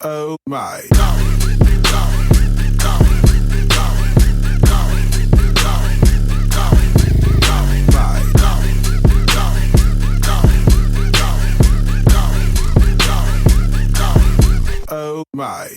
Oh my. Oh my.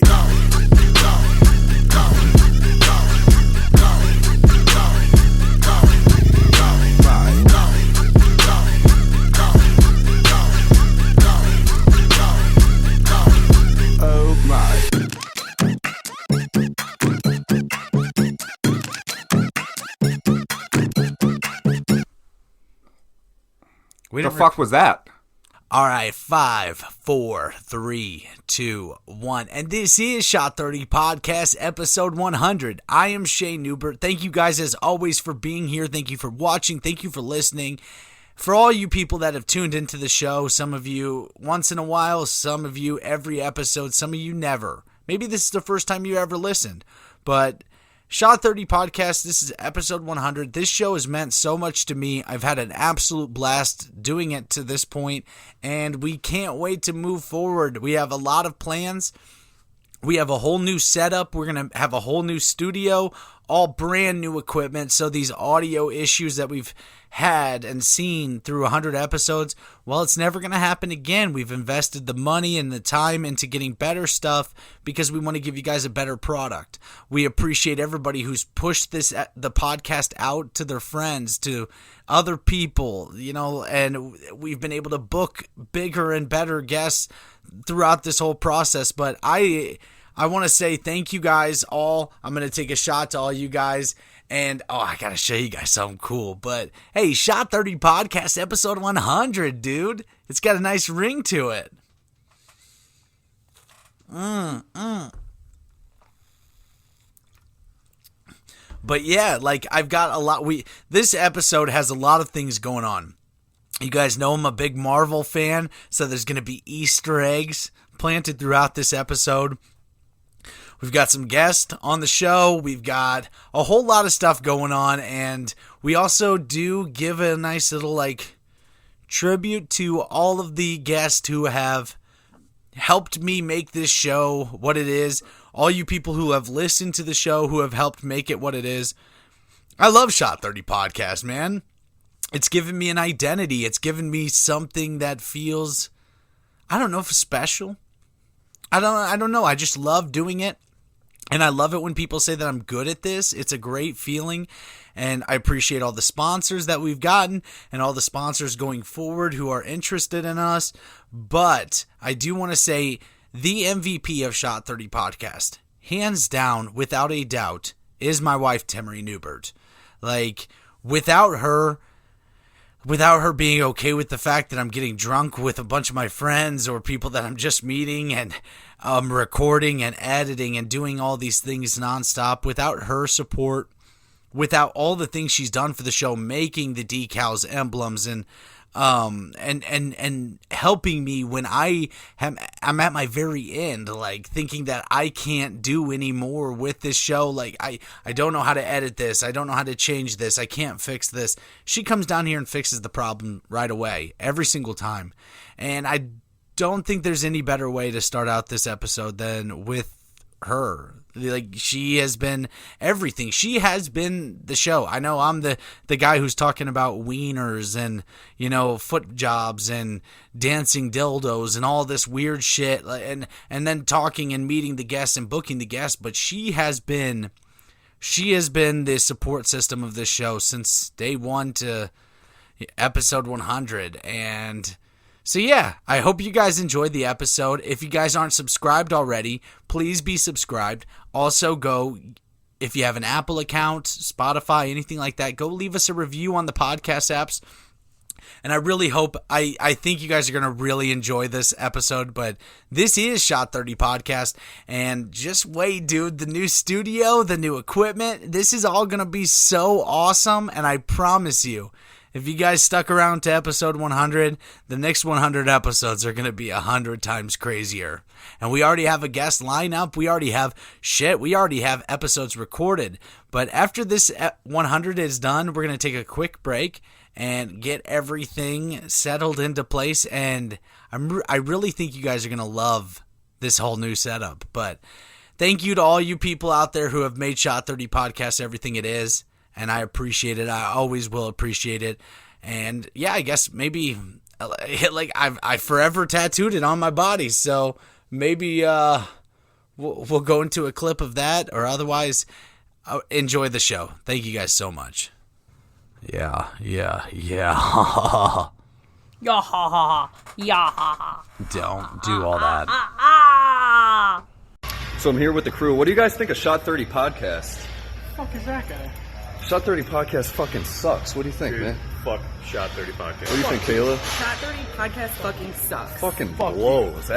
What the fuck was that? All right, 5, 4, 3, 2, 1. And this is Shot 30 Podcast, episode 100. I am Shane Newbert. Thank you guys, as always, for being here. Thank you for watching. Thank you for listening. For all you people that have tuned into the show, some of you once in a while, some of you every episode, some of you never. Maybe this is the first time you ever listened. But Shot 30 Podcast, this is episode 100. This show has meant so much to me. I've had an absolute blast doing it to this point, and we can't wait to move forward. We have a lot of plans. We have a whole new setup. We're going to have a whole new studio, all brand new equipment. So these audio issues that we've had and seen through 100 episodes, well, it's never going to happen again. We've invested the money and the time into getting better stuff because we want to give you guys a better product. We appreciate everybody who's pushed the podcast out to their friends, to other people, and we've been able to book bigger and better guests throughout this whole process. But I want to say thank you guys all. I'm going to take a shot to all you guys. And, I got to show you guys something cool. But, hey, Shot 30 Podcast, episode 100, dude. It's got a nice ring to it. But, yeah, I've got a lot. This episode has a lot of things going on. You guys know I'm a big Marvel fan, so there's going to be Easter eggs planted throughout this episode. We've got some guests on the show. We've got a whole lot of stuff going on. And we also do give a nice little, tribute to all of the guests who have helped me make this show what it is. All you people who have listened to the show, who have helped make it what it is. I love Shot 30 Podcast, man. It's given me an identity. It's given me something that feels, I don't know if it's special. I don't know. I just love doing it. And I love it when people say that I'm good at this. It's a great feeling. And I appreciate all the sponsors that we've gotten and all the sponsors going forward who are interested in us. But I do want to say the MVP of Shot 30 Podcast, hands down, without a doubt, is my wife, Timmery Newbert. Without her being okay with the fact that I'm getting drunk with a bunch of my friends or people that I'm just meeting and recording and editing and doing all these things nonstop, without her support, without all the things she's done for the show, making the decals, emblems, and helping me when I'm at my very end, thinking that I can't do any more with this show. I don't know how to edit this. I don't know how to change this. I can't fix this. She comes down here and fixes the problem right away, every single time. And I don't think there's any better way to start out this episode than with her. She has been everything. She has been the show. I know I'm the guy who's talking about wieners and, foot jobs and dancing dildos and all this weird shit, and then talking and meeting the guests and booking the guests, but she has been the support system of this show since day one to episode 100. And so, yeah, I hope you guys enjoyed the episode. If you guys aren't subscribed already, please be subscribed. Also, go, if you have an Apple account, Spotify, anything like that, go leave us a review on the podcast apps. And I really hope, I think you guys are going to really enjoy this episode. But this is Shot 30 Podcast. And just wait, dude, the new studio, the new equipment, this is all going to be so awesome. And I promise you, if you guys stuck around to episode 100, the next 100 episodes are going to be 100 times crazier. And we already have a guest lineup. We already have episodes recorded. But after this 100 is done, we're going to take a quick break and get everything settled into place. And I really think you guys are going to love this whole new setup. But thank you to all you people out there who have made Shot 30 Podcast everything it is, and I appreciate it. I always will appreciate it. And yeah, I guess maybe like I forever tattooed it on my body, so maybe we'll go into a clip of that, or otherwise enjoy the show. Thank you guys so much. Yeah. Don't do all that. So I'm here with the crew. What do you guys think of Shot 30 Podcast? Fuck is that guy? Shot 30 Podcast fucking sucks. What do you think, man? Fuck Shot 30 Podcast. What do you think, Kayla? Shot 30 Podcast fucking sucks. Fucking blows.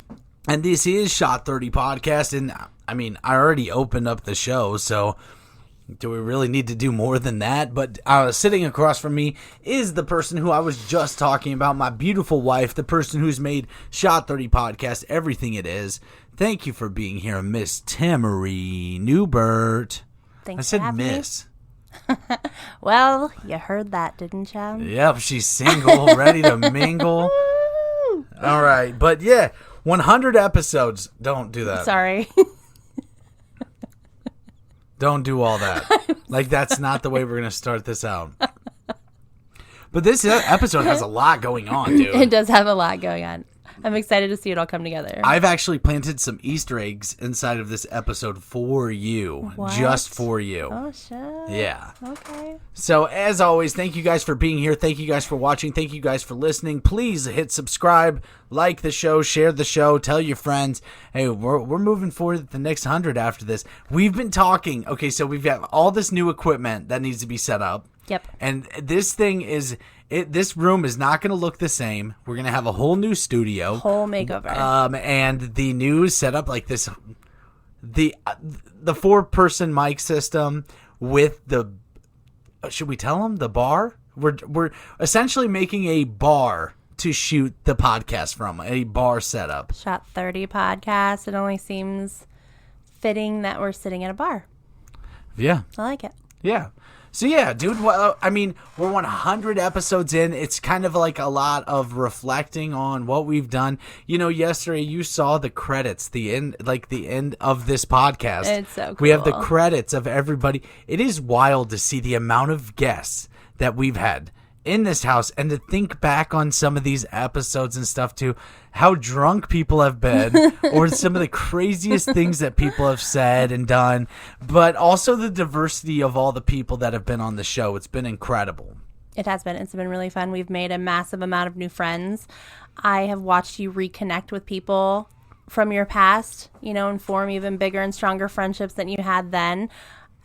And this is Shot 30 Podcast, and I mean, I already opened up the show, so do we really need to do more than that? But sitting across from me is the person who I was just talking about, my beautiful wife, the person who's made Shot 30 Podcast everything it is. Thank you for being here, Miss Tamari Newbert. Thanks I said for having Miss. Me. Well, you heard that, didn't you? Yep, she's single, ready to mingle. All right, but yeah, 100 episodes. Don't do that. Sorry. Don't do all that. Like, that's not the way we're going to start this out. But this episode has a lot going on, dude. It does have a lot going on. I'm excited to see it all come together. I've actually planted some Easter eggs inside of this episode for you. What? Just for you. Oh, shit. Yeah. Okay. So, as always, thank you guys for being here. Thank you guys for watching. Thank you guys for listening. Please hit subscribe, like the show, share the show, tell your friends. Hey, we're moving forward to the next 100 after this. We've been talking. Okay, so we've got all this new equipment that needs to be set up. Yep. And this thing is... this room is not going to look the same. We're going to have a whole new studio. Whole makeover. And the new setup, like this, the 4-person mic system with the, should we tell them, the bar? We're essentially making a bar to shoot the podcast from, a bar setup. Shot 30 Podcast. It only seems fitting that we're sitting at a bar. Yeah. I like it. Yeah. So yeah, dude, well, I mean, we're 100 episodes in. It's kind of like a lot of reflecting on what we've done. You know, yesterday you saw the credits, the end of this podcast. It's so cool. We have the credits of everybody. It is wild to see the amount of guests that we've had in this house, and to think back on some of these episodes and stuff too, how drunk people have been, or some of the craziest things that people have said and done, but also the diversity of all the people that have been on the show. It's been incredible. It has been. It's been really fun. We've made a massive amount of new friends. I have watched you reconnect with people from your past, and form even bigger and stronger friendships than you had then.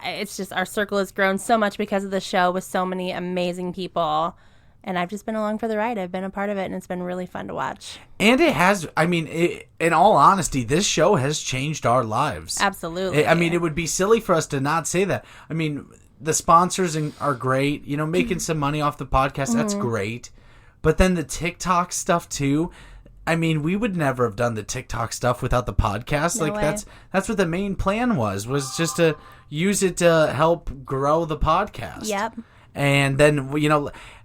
It's just, our circle has grown so much because of the show, with so many amazing people. And I've just been along for the ride. I've been a part of it, and it's been really fun to watch. And it has, I mean, in all honesty, this show has changed our lives. Absolutely. I mean, it would be silly for us to not say that. I mean, the sponsors are great. Making some money off the podcast, that's great. But then the TikTok stuff, too. I mean, we would never have done the TikTok stuff without the podcast. No way. That's what the main plan was just to use it to help grow the podcast. Yep. And then,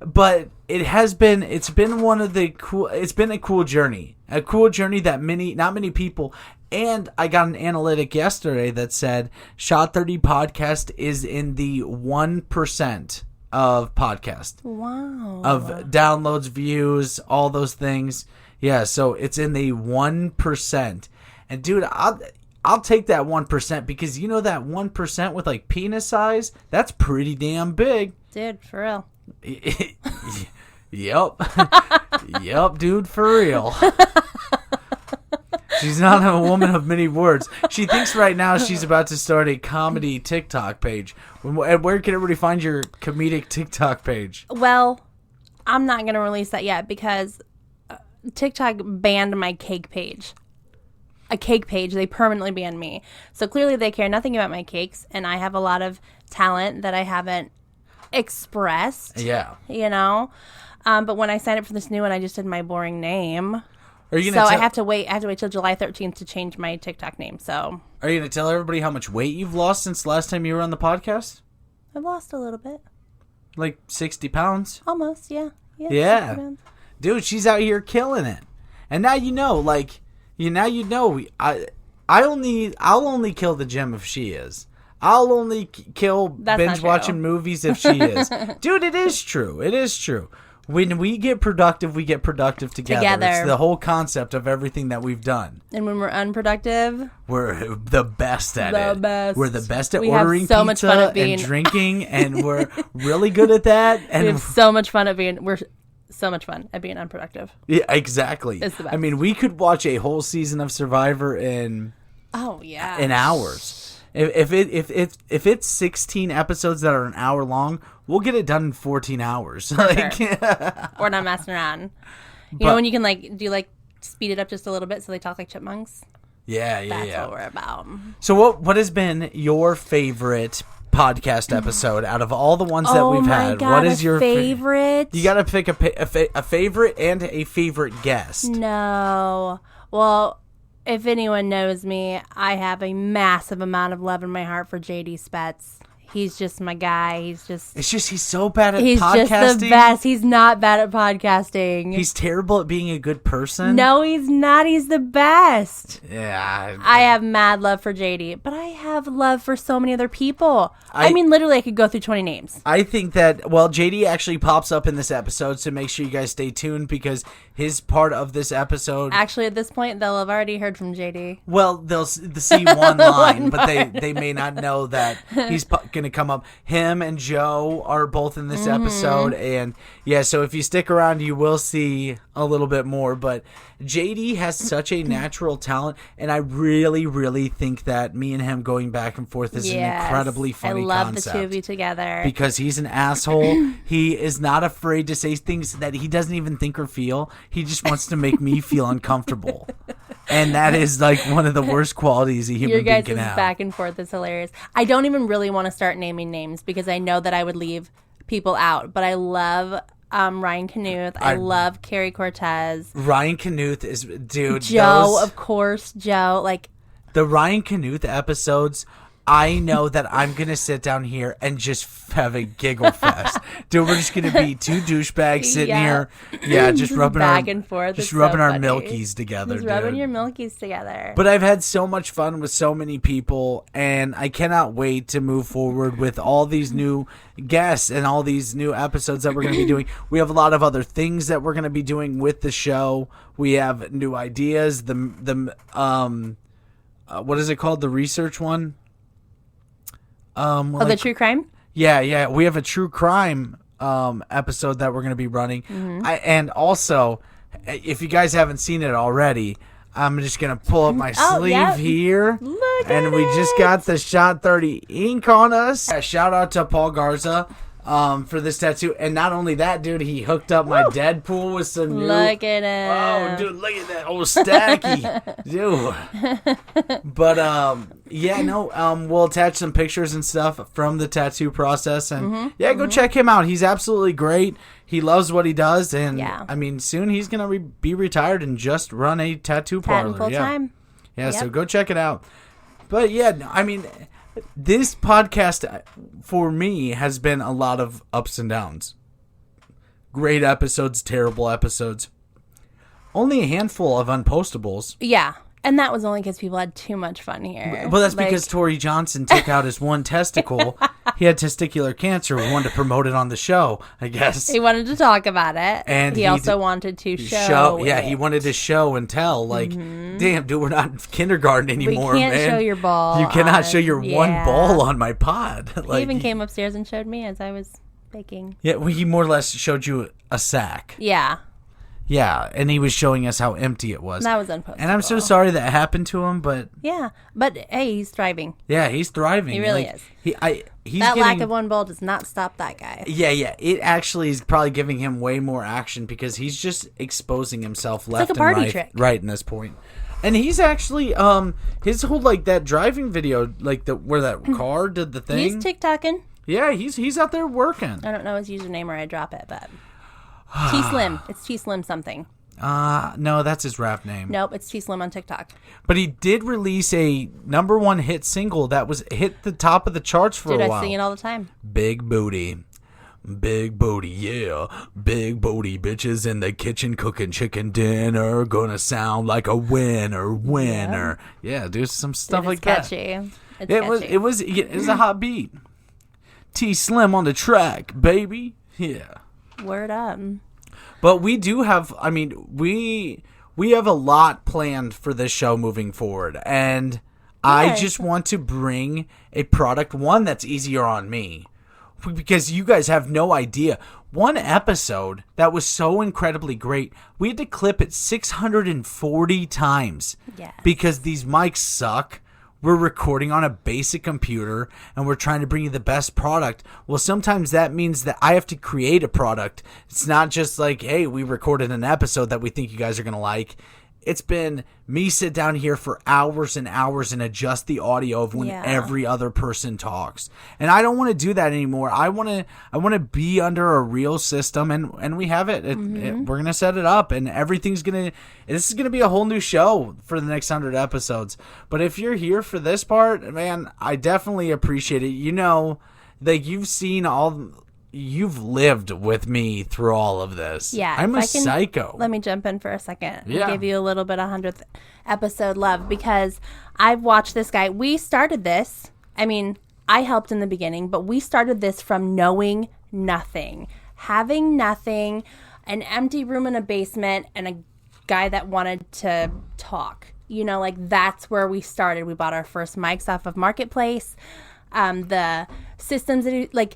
but it's been a cool journey. A cool journey that not many people, and I got an analytic yesterday that said Shot 30 Podcast is in the 1% of podcast. Wow. Of downloads, views, all those things. Yeah, so it's in the 1%. And dude, I'll take that 1%, because that 1% with like penis size, that's pretty damn big. Dude, for real. Yep. Yep, dude, for real. She's not a woman of many words. She thinks right now she's about to start a comedy TikTok page. Where can everybody find your comedic TikTok page? Well, I'm not going to release that yet, because TikTok banned my cake page. A cake page. They permanently banned me. So clearly they care nothing about my cakes, and I have a lot of talent that I haven't expressed. Yeah. But when I signed up for this new one, I just did my boring name. Are you gonna I have to wait till July 13th to change my TikTok name. So are you going to tell everybody how much weight you've lost since the last time you were on the podcast? I've lost a little bit. Like 60 pounds? Almost, yeah. Yeah. Dude, she's out here killing it. And now Now you know. I'll only kill the gym if she is. I'll only kill That's not binge watching true. movies if she is. Dude, it is true. It is true. When we get productive, we get productive together. It's the whole concept of everything that we've done. And when we're unproductive, We're the best at it. best. We're the best at We have ordering so much fun pizza at being- and drinking, and we're really good at that. we And have so much fun at being unproductive. yeah, exactly. It's the best. I mean, we could watch a whole season of Survivor in Yeah. in hours. If it's 16 episodes that are an hour long, we'll get it done in 14 hours. Like, We're not messing around. You But- know when you can speed it up just a little bit so they talk like chipmunks? yeah. That's what we're about. So what has been your favorite podcast episode out of all the ones that we've had? God, What is your favorite? You got to pick a favorite and a favorite guest. No. Well, if anyone knows me, I have a massive amount of love in my heart for JD Spets. He's just my guy. He's just He's so bad at he's podcasting. just the best. He's not bad at podcasting. He's terrible at being a good person. No, he's not. He's the best. Yeah. I have mad love for JD, but I have love for so many other people. I I mean, literally, I could go through 20 names. I think that, JD actually pops up in this episode, so make sure you guys stay tuned because his part of this episode... Actually, at this point, they'll have already heard from JD. Well, they'll see one line, but they may not know that he's going to come up. Him and Joe are both in this episode, and yeah, so if you stick around, you will see a little bit more. But JD has such a natural talent, and I really, really think that me and him going back and forth is an incredibly funny I love concept. the two of you together. Because he's an asshole. He is not afraid to say things that he doesn't even think or feel. He just wants to make me feel uncomfortable. And that is like one of the worst qualities a human Your being guys' can have. back and forth is hilarious. I don't even really want to start naming names because I know that I would leave people out. But I love Ryan Knuth. I love Carrie Cortez. Ryan Knuth is, dude. Joe, of course. Joe, like... The Ryan Knuth episodes, I know that I'm going to sit down here and just have a giggle fest. Dude, we're just going to be two douchebags sitting here. Yeah, just rubbing back our, and forth. just It's rubbing so our funny. milkies together, Just dude. rubbing your milkies together. But I've had so much fun with so many people, and I cannot wait to move forward with all these new guests and all these new episodes that we're going to be doing. We have a lot of other things that we're going to be doing with the show. We have new ideas. What is it called? The research one? the true crime? Yeah. We have a true crime episode that we're going to be running. Mm-hmm. And also, if you guys haven't seen it already, I'm just going to pull up my sleeve yep. here. Look and at we just got the Shot 30 ink on us. Shout out to Paul Garza for this tattoo. And not only that, dude, he hooked up my Deadpool with some new... Look at it. Oh, dude, look at that old stacky. Dude. But, we'll attach some pictures and stuff from the tattoo process. And, go check him out. He's absolutely great. He loves what he does. And, I mean, soon he's going to be retired and just run a tattoo parlor. Full time. Yeah, so go check it out. But, I mean... This podcast, for me, has been a lot of ups and downs. Great episodes, terrible episodes. Only a handful of unpostables. Yeah. And that was only because people had too much fun here. Well, that's because Tori Johnson took out his one testicle. He had testicular cancer. We wanted to promote it on the show, I guess. He wanted to talk about it. And he also wanted to show it. He wanted to show and tell. Like, damn, dude, we're not in kindergarten anymore, we can't man. show your ball. You cannot show your one ball on my pod. He even came upstairs and showed me as I was baking. Yeah, well, he more or less showed you a sack. Yeah. Yeah, and he was showing us how empty it was. That was unpostable. And I'm so sorry that happened to him, but... Yeah, but hey, he's thriving. Yeah, he's thriving. He really is. He's that getting, lack of one ball does not stop that guy. Yeah, it actually is probably giving him way more action because he's just exposing himself left like a party and trick. right in this point. And he's actually, his whole, like, that driving video, like, where that car did the thing. He's TikToking. Yeah, he's out there working. I don't know his username or I drop it, but... T-Slim. It's T-Slim something. No, that's his rap name. Nope, it's T-Slim on TikTok. But he did release a #1 hit single that was hit the top of the charts for a while. I sing it all the time. Big Booty. Big booty, yeah. Big booty bitches in the kitchen cooking chicken dinner. Gonna sound like a winner. Yeah, do some stuff like catchy. that. It was a hot beat. T Slim on the track, baby. Yeah. Word up. But we do have, we have a lot planned for this show moving forward. And I just want to bring a product, one that's easier on me. Because you guys have no idea. One episode that was so incredibly great, we had to clip it 640 times. Yes. Because these mics suck. We're recording on a basic computer and we're trying to bring you the best product. Well, sometimes that means that I have to create a product. It's not just like, hey, we recorded an episode that we think you guys are going to like. It's been me sit down here for hours and hours and adjust the audio of when every other person talks. And I don't want to do that anymore. I want to be under a real system, and we have it. We're going to set it up, and this is going to be a whole new show for the next 100 episodes. But if you're here for this part, man, I definitely appreciate it. You know, like you've lived with me through all of this. Yeah. I'm a psycho. Let me jump in for a second and Yeah. give you a little bit of 100th episode love, because I've watched this guy. We started this. I helped in the beginning, but we started this from knowing nothing, having nothing, an empty room in a basement, and a guy that wanted to talk. That's where we started. We bought our first mics off of Marketplace. The systems that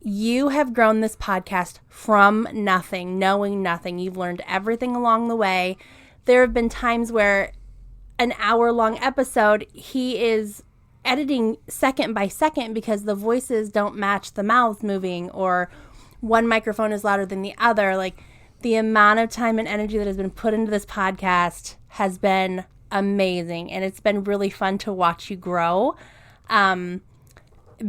you have grown this podcast from nothing, knowing nothing. You've learned everything along the way. There have been times where an hour-long episode, he is editing second by second because the voices don't match the mouths moving, or one microphone is louder than the other. The amount of time and energy that has been put into this podcast has been amazing, and it's been really fun to watch you grow.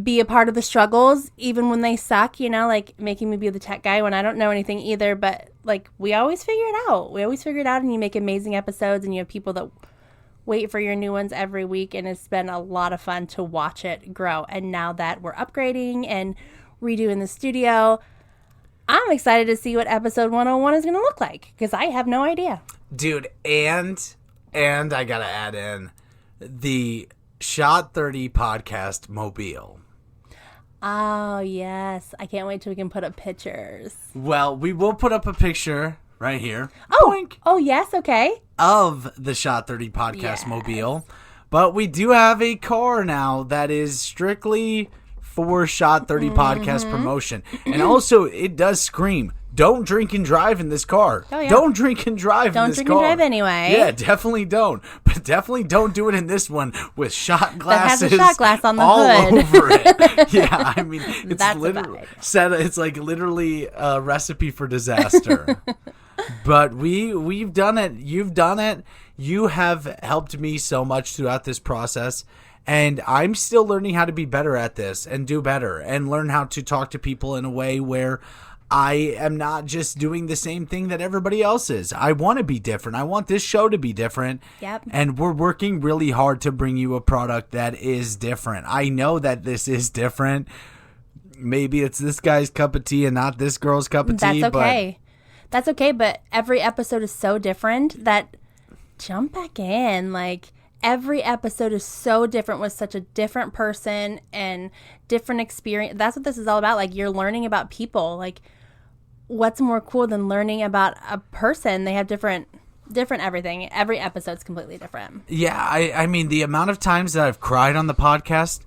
Be a part of the struggles, even when they suck, making me be the tech guy when I don't know anything either. But we always figure it out. And you make amazing episodes, and you have people that wait for your new ones every week. And it's been a lot of fun to watch it grow. And now that we're upgrading and redoing the studio, I'm excited to see what episode 101 is going to look like, because I have no idea. Dude, and I got to add in the Shot 30 podcast mobile. Oh, yes. I can't wait till we can put up pictures. Well, we will put up a picture right here. Oh, Boink. oh yes, okay. Of the Shot 30 podcast mobile. But we do have a car now that is strictly for Shot 30 podcast promotion. And also, it does scream, don't drink and drive in this car. Oh, yeah. Don't drink and drive in this car. Don't drink and drive anyway. Yeah, definitely don't. But definitely don't do it in this one with shot glasses that has a shot glass on the all hood. over it. Yeah, it's That's literally it's like literally a recipe for disaster. But we've done it. You've done it. You have helped me so much throughout this process. And I'm still learning how to be better at this and do better and learn how to talk to people in a way where I am not just doing the same thing that everybody else is. I want to be different. I want this show to be different. Yep. And we're working really hard to bring you a product that is different. I know that this is different. Maybe it's this guy's cup of tea and not this girl's cup of tea. That's okay. That's okay, but every episode is so different that jump back in. Every episode is so different with such a different person and different experience. That's what this is all about. You're learning about people. What's more cool than learning about a person? They have different everything. Every episode's completely different. Yeah, I mean, the amount of times that I've cried on the podcast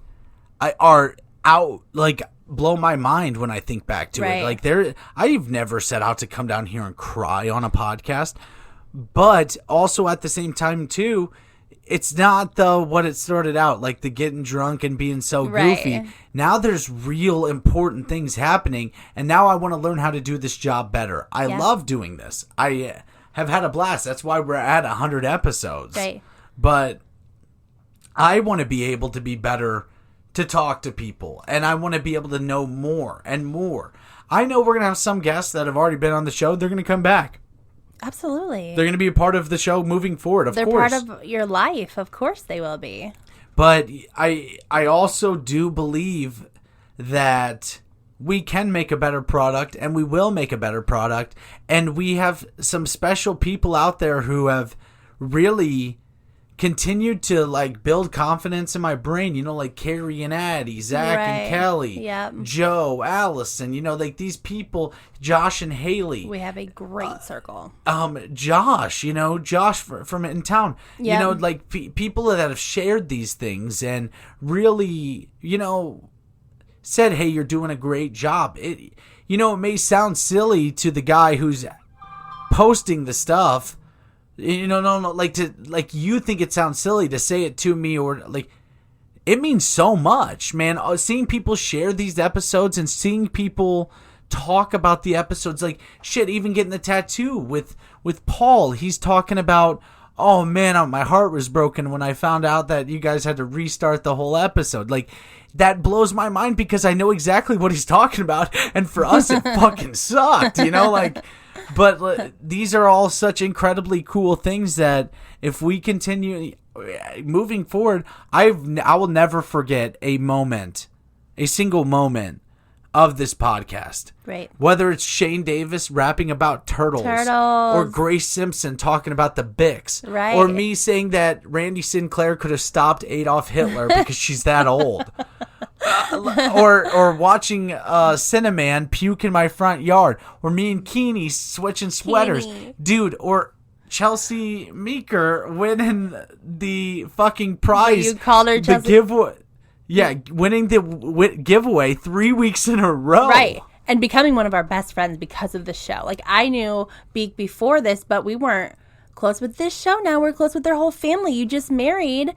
blow my mind when I think back to it. I've never set out to come down here and cry on a podcast, but also at the same time too, it's not what it started out, the getting drunk and being so goofy. Right. Now there's real important things happening, and now I want to learn how to do this job better. I love doing this. I have had a blast. That's why we're at 100 episodes. Right. But I want to be able to be better to talk to people, and I want to be able to know more and more. I know we're going to have some guests that have already been on the show. They're going to come back. Absolutely. They're going to be a part of the show moving forward, of course. They're part of your life. Of course they will be. But I also do believe that we can make a better product, and we will make a better product. And we have some special people out there who have really continued to like build confidence in my brain, like Carrie and Addie, Zach and Kelly, Joe, Allison, like these people, Josh and Haley. We have a great circle. Josh from in town, like people that have shared these things and really, said, hey, you're doing a great job. It may sound silly to the guy who's posting the stuff. No, like you think it sounds silly to say it to me, or like it means so much, man. Seeing people share these episodes and seeing people talk about the episodes, like shit, even getting the tattoo with Paul, he's talking about, oh man, my heart was broken when I found out that you guys had to restart the whole episode. Like, that blows my mind because I know exactly what he's talking about, and for us it fucking sucked, but these are all such incredibly cool things that if we continue moving forward, I will never forget a single moment of this podcast. Right. Whether it's Shane Davis rapping about turtles. Or Grace Simpson talking about the Bix. Right. Or me saying that Randy Sinclair could have stopped Adolf Hitler because she's that old. Or watching Cinnamon puke in my front yard. Or me and Keeney switching sweaters. Dude, or Chelsea Meeker winning the fucking prize. You called her Chelsea. The giveaway. Yeah, winning the giveaway 3 weeks in a row. Right. And becoming one of our best friends because of the show. Like, I knew Beak before this, but we weren't close with this show. Now we're close with their whole family. You just married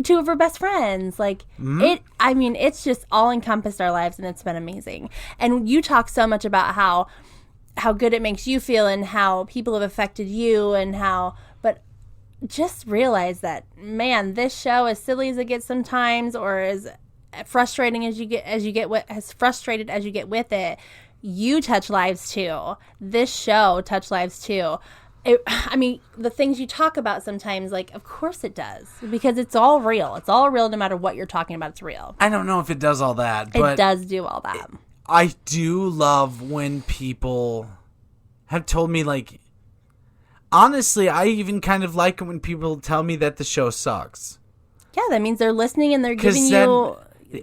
two of her best friends. Like, it's just all encompassed our lives, and it's been amazing. And you talk so much about how good it makes you feel and how people have affected you and but just realize that, man, this show, as silly as it gets sometimes, or as frustrating as as frustrated as you get with it, you touch lives too. This show touched lives too. The things you talk about sometimes, like, of course it does, because it's all real. It's all real, no matter what you're talking about. It's real. I don't know if it does all that, but it does do all that. I do love when people have told me, like, honestly, I even kind of like it when people tell me that the show sucks. Yeah, that means they're listening and they're giving you...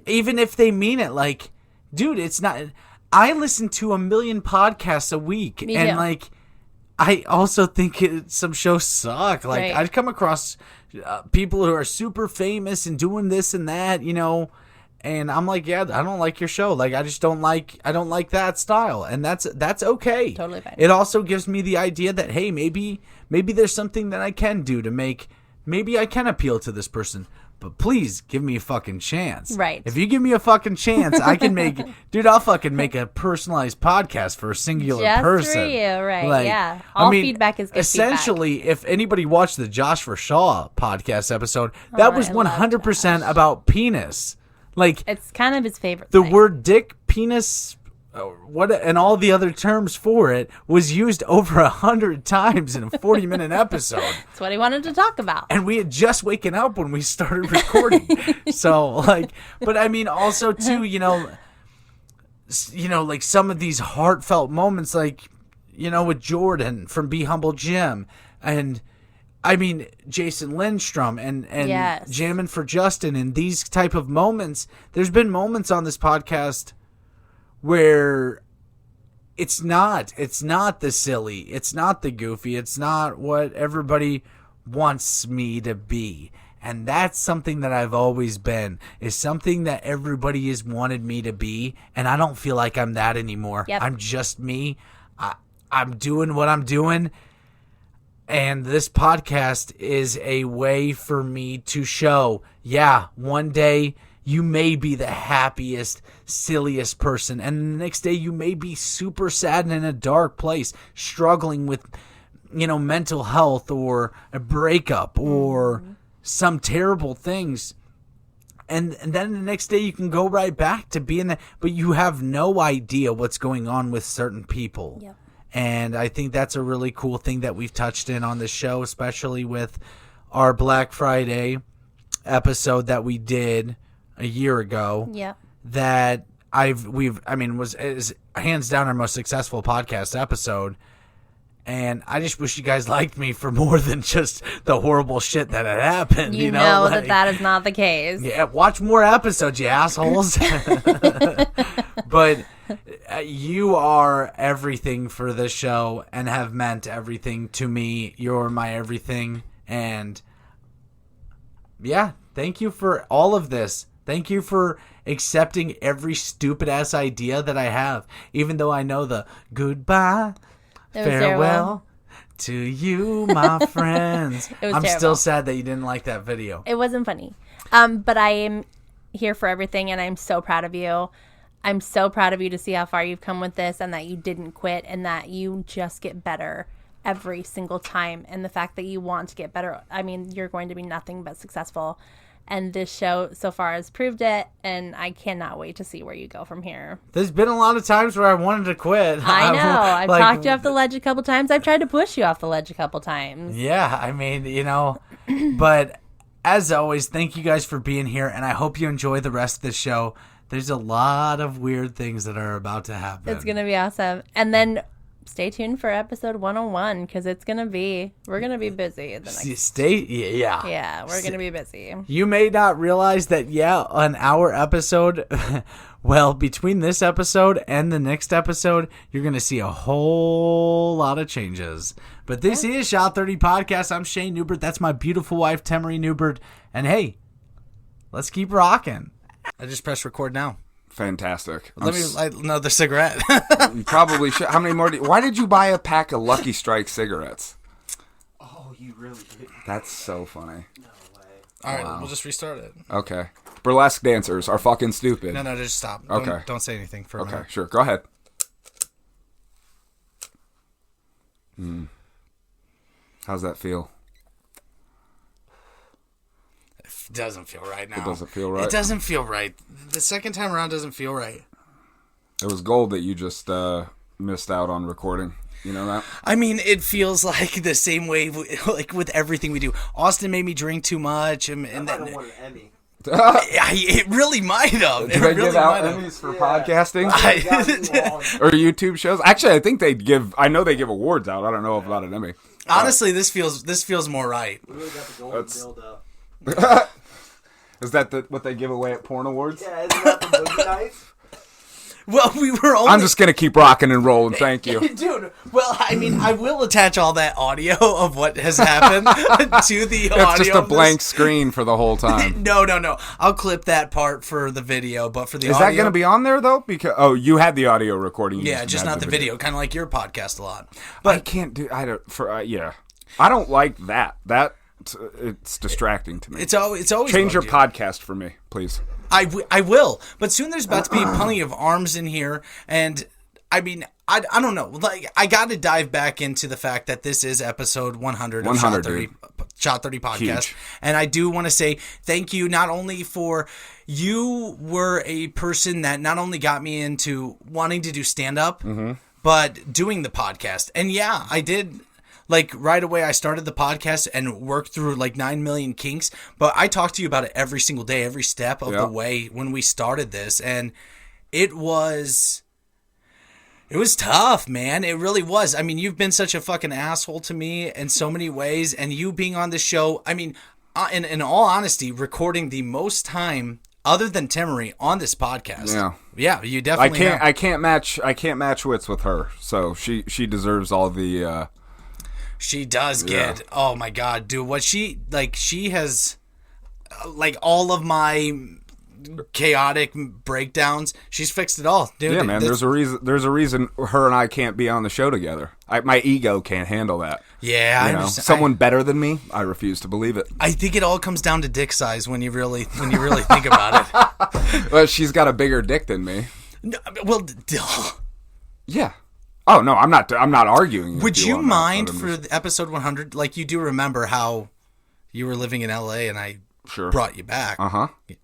Even if they mean it, like, dude, it's not... I listen to 1 million podcasts a week, and, like, I also think some shows suck. Like, right. I'd come across people who are super famous and doing this and that, and I'm like, yeah, I don't like your show. Like, I don't like that style. And that's okay. Totally fine. It also gives me the idea that, hey, maybe there's something that I can do to maybe I can appeal to this person. But please give me a fucking chance. Right. If you give me a fucking chance, I can I'll fucking make a personalized podcast for a singular person. Just for you, right. Like, yeah. All feedback is good essentially, feedback. If anybody watched the Josh for Shaw podcast episode, that was 100% about penis. Like, it's kind of his favorite the thing. word dick, penis, and all the other terms for it was used over 100 times in a 40-minute episode. That's what he wanted to talk about. And we had just waken up when we started recording. So, like, but I mean, also too, like some of these heartfelt moments, like, with Jordan from Be Humble Jim, and I mean, Jason Lindstrom and yes. Jamming for Justin, and these type of moments. There's been moments on this podcast where it's not the silly, it's not the goofy, it's not what everybody wants me to be. And that's something that I've always been, is something that everybody has wanted me to be, and I don't feel like I'm that anymore. Yep. I'm just me. I'm doing what I'm doing, and this podcast is a way for me to show, yeah, one day you may be the happiest, silliest person, and the next day you may be super sad and in a dark place, struggling with, mental health or a breakup or some terrible things. And then the next day you can go right back to being that, but you have no idea what's going on with certain people. Yep. And I think that's a really cool thing that we've touched in on the show, especially with our Black Friday episode that we did a year ago. Yeah. That is hands down our most successful podcast episode. And I just wish you guys liked me for more than just the horrible shit that had happened. You know like, that is not the case. Yeah, watch more episodes, you assholes. But you are everything for this show and have meant everything to me. You're my everything. And yeah, thank you for all of this. Thank you for accepting every stupid ass idea that I have, even though I know the goodbye. Farewell to you, my friends. I'm terrible. Still sad that you didn't like that video. It wasn't funny. But I am here for everything, and I'm so proud of you. I'm so proud of you to see how far you've come with this and that you didn't quit and that you just get better every single time. And the fact that you want to get better, I mean, you're going to be nothing but successful. And this show so far has proved it, and I cannot wait to see where you go from here. There's been a lot of times where I wanted to quit. I know. I've talked you off the ledge a couple times. I've tried to push you off the ledge a couple times. Yeah, I mean, but as always, thank you guys for being here, and I hope you enjoy the rest of the show. There's a lot of weird things that are about to happen. It's going to be awesome. And then stay tuned for episode 101 because we're going to be busy. Yeah, we're going to be busy. You may not realize that, on our episode, well, between this episode and the next episode, you're going to see a whole lot of changes. But this is Shot 30 Podcast. I'm Shane Newbert. That's my beautiful wife, Temery Newbert. And hey, let's keep rocking. I just pressed record now. Fantastic. Let me light another cigarette. You probably should. How many more? Why did you buy a pack of Lucky Strike cigarettes? Oh, you really did? That's so funny. No way. All right, we'll just restart it. Okay. Burlesque dancers are fucking stupid. No, just stop. Okay. Don't say anything for a minute. Okay, sure. Go ahead. How's that feel? It doesn't feel right now. It doesn't feel right? It doesn't feel right. The second time around doesn't feel right. It was gold that you just missed out on recording. You know that? I mean, it feels like the same way like with everything we do. Austin made me drink too much. And then, I won an Emmy. It really might have. Did they give out Emmys for podcasting? Or YouTube shows? Actually, I think I know they give awards out. I don't know about an Emmy. Honestly, this feels more right. We really got the golden dildo. Is that what they give away at porn awards? Yeah, isn't that the Boogie Nights? Well, we were only... I'm just going to keep rocking and rolling, thank you. Dude, well, I mean, I will attach all that audio of what has happened to the audio. It's just a blank screen for the whole time. No. I'll clip that part for the video, but for the audio... Is that going to be on there, though? Because you had the audio recording. Yeah, just not the video. Kind of like your podcast a lot. But I can't do... I don't like that. It's distracting to me. It's always change your podcast for me, please. I will, but soon there's about to be plenty of arms in here, and I mean, I don't know. Like, I got to dive back into the fact that this is episode 100 of Shot 30 Podcast, huge. And I do want to say thank you not only for you were a person that not only got me into wanting to do stand-up, but doing the podcast. And yeah, I did... Like, right away, I started the podcast and worked through, 9 million kinks. But I talked to you about it every single day, every step of the way when we started this. And it was tough, man. It really was. I mean, you've been such a fucking asshole to me in so many ways. And you being on the show, I mean, in all honesty, recording the most time other than Temery on this podcast. Yeah, you definitely I can't match wits with her. So she deserves all the... She does get, oh my God, dude, what she has, all of my chaotic breakdowns, she's fixed it all, dude. Yeah, man, there's a reason her and I can't be on the show together. My ego can't handle that. Yeah, I understand. Someone better than me, I refuse to believe it. I think it all comes down to dick size when you really think about it. Well, she's got a bigger dick than me. No, well, yeah. Oh no, I'm not arguing. Would you mind for episode 100? Like, you do remember how you were living in LA and I brought you back,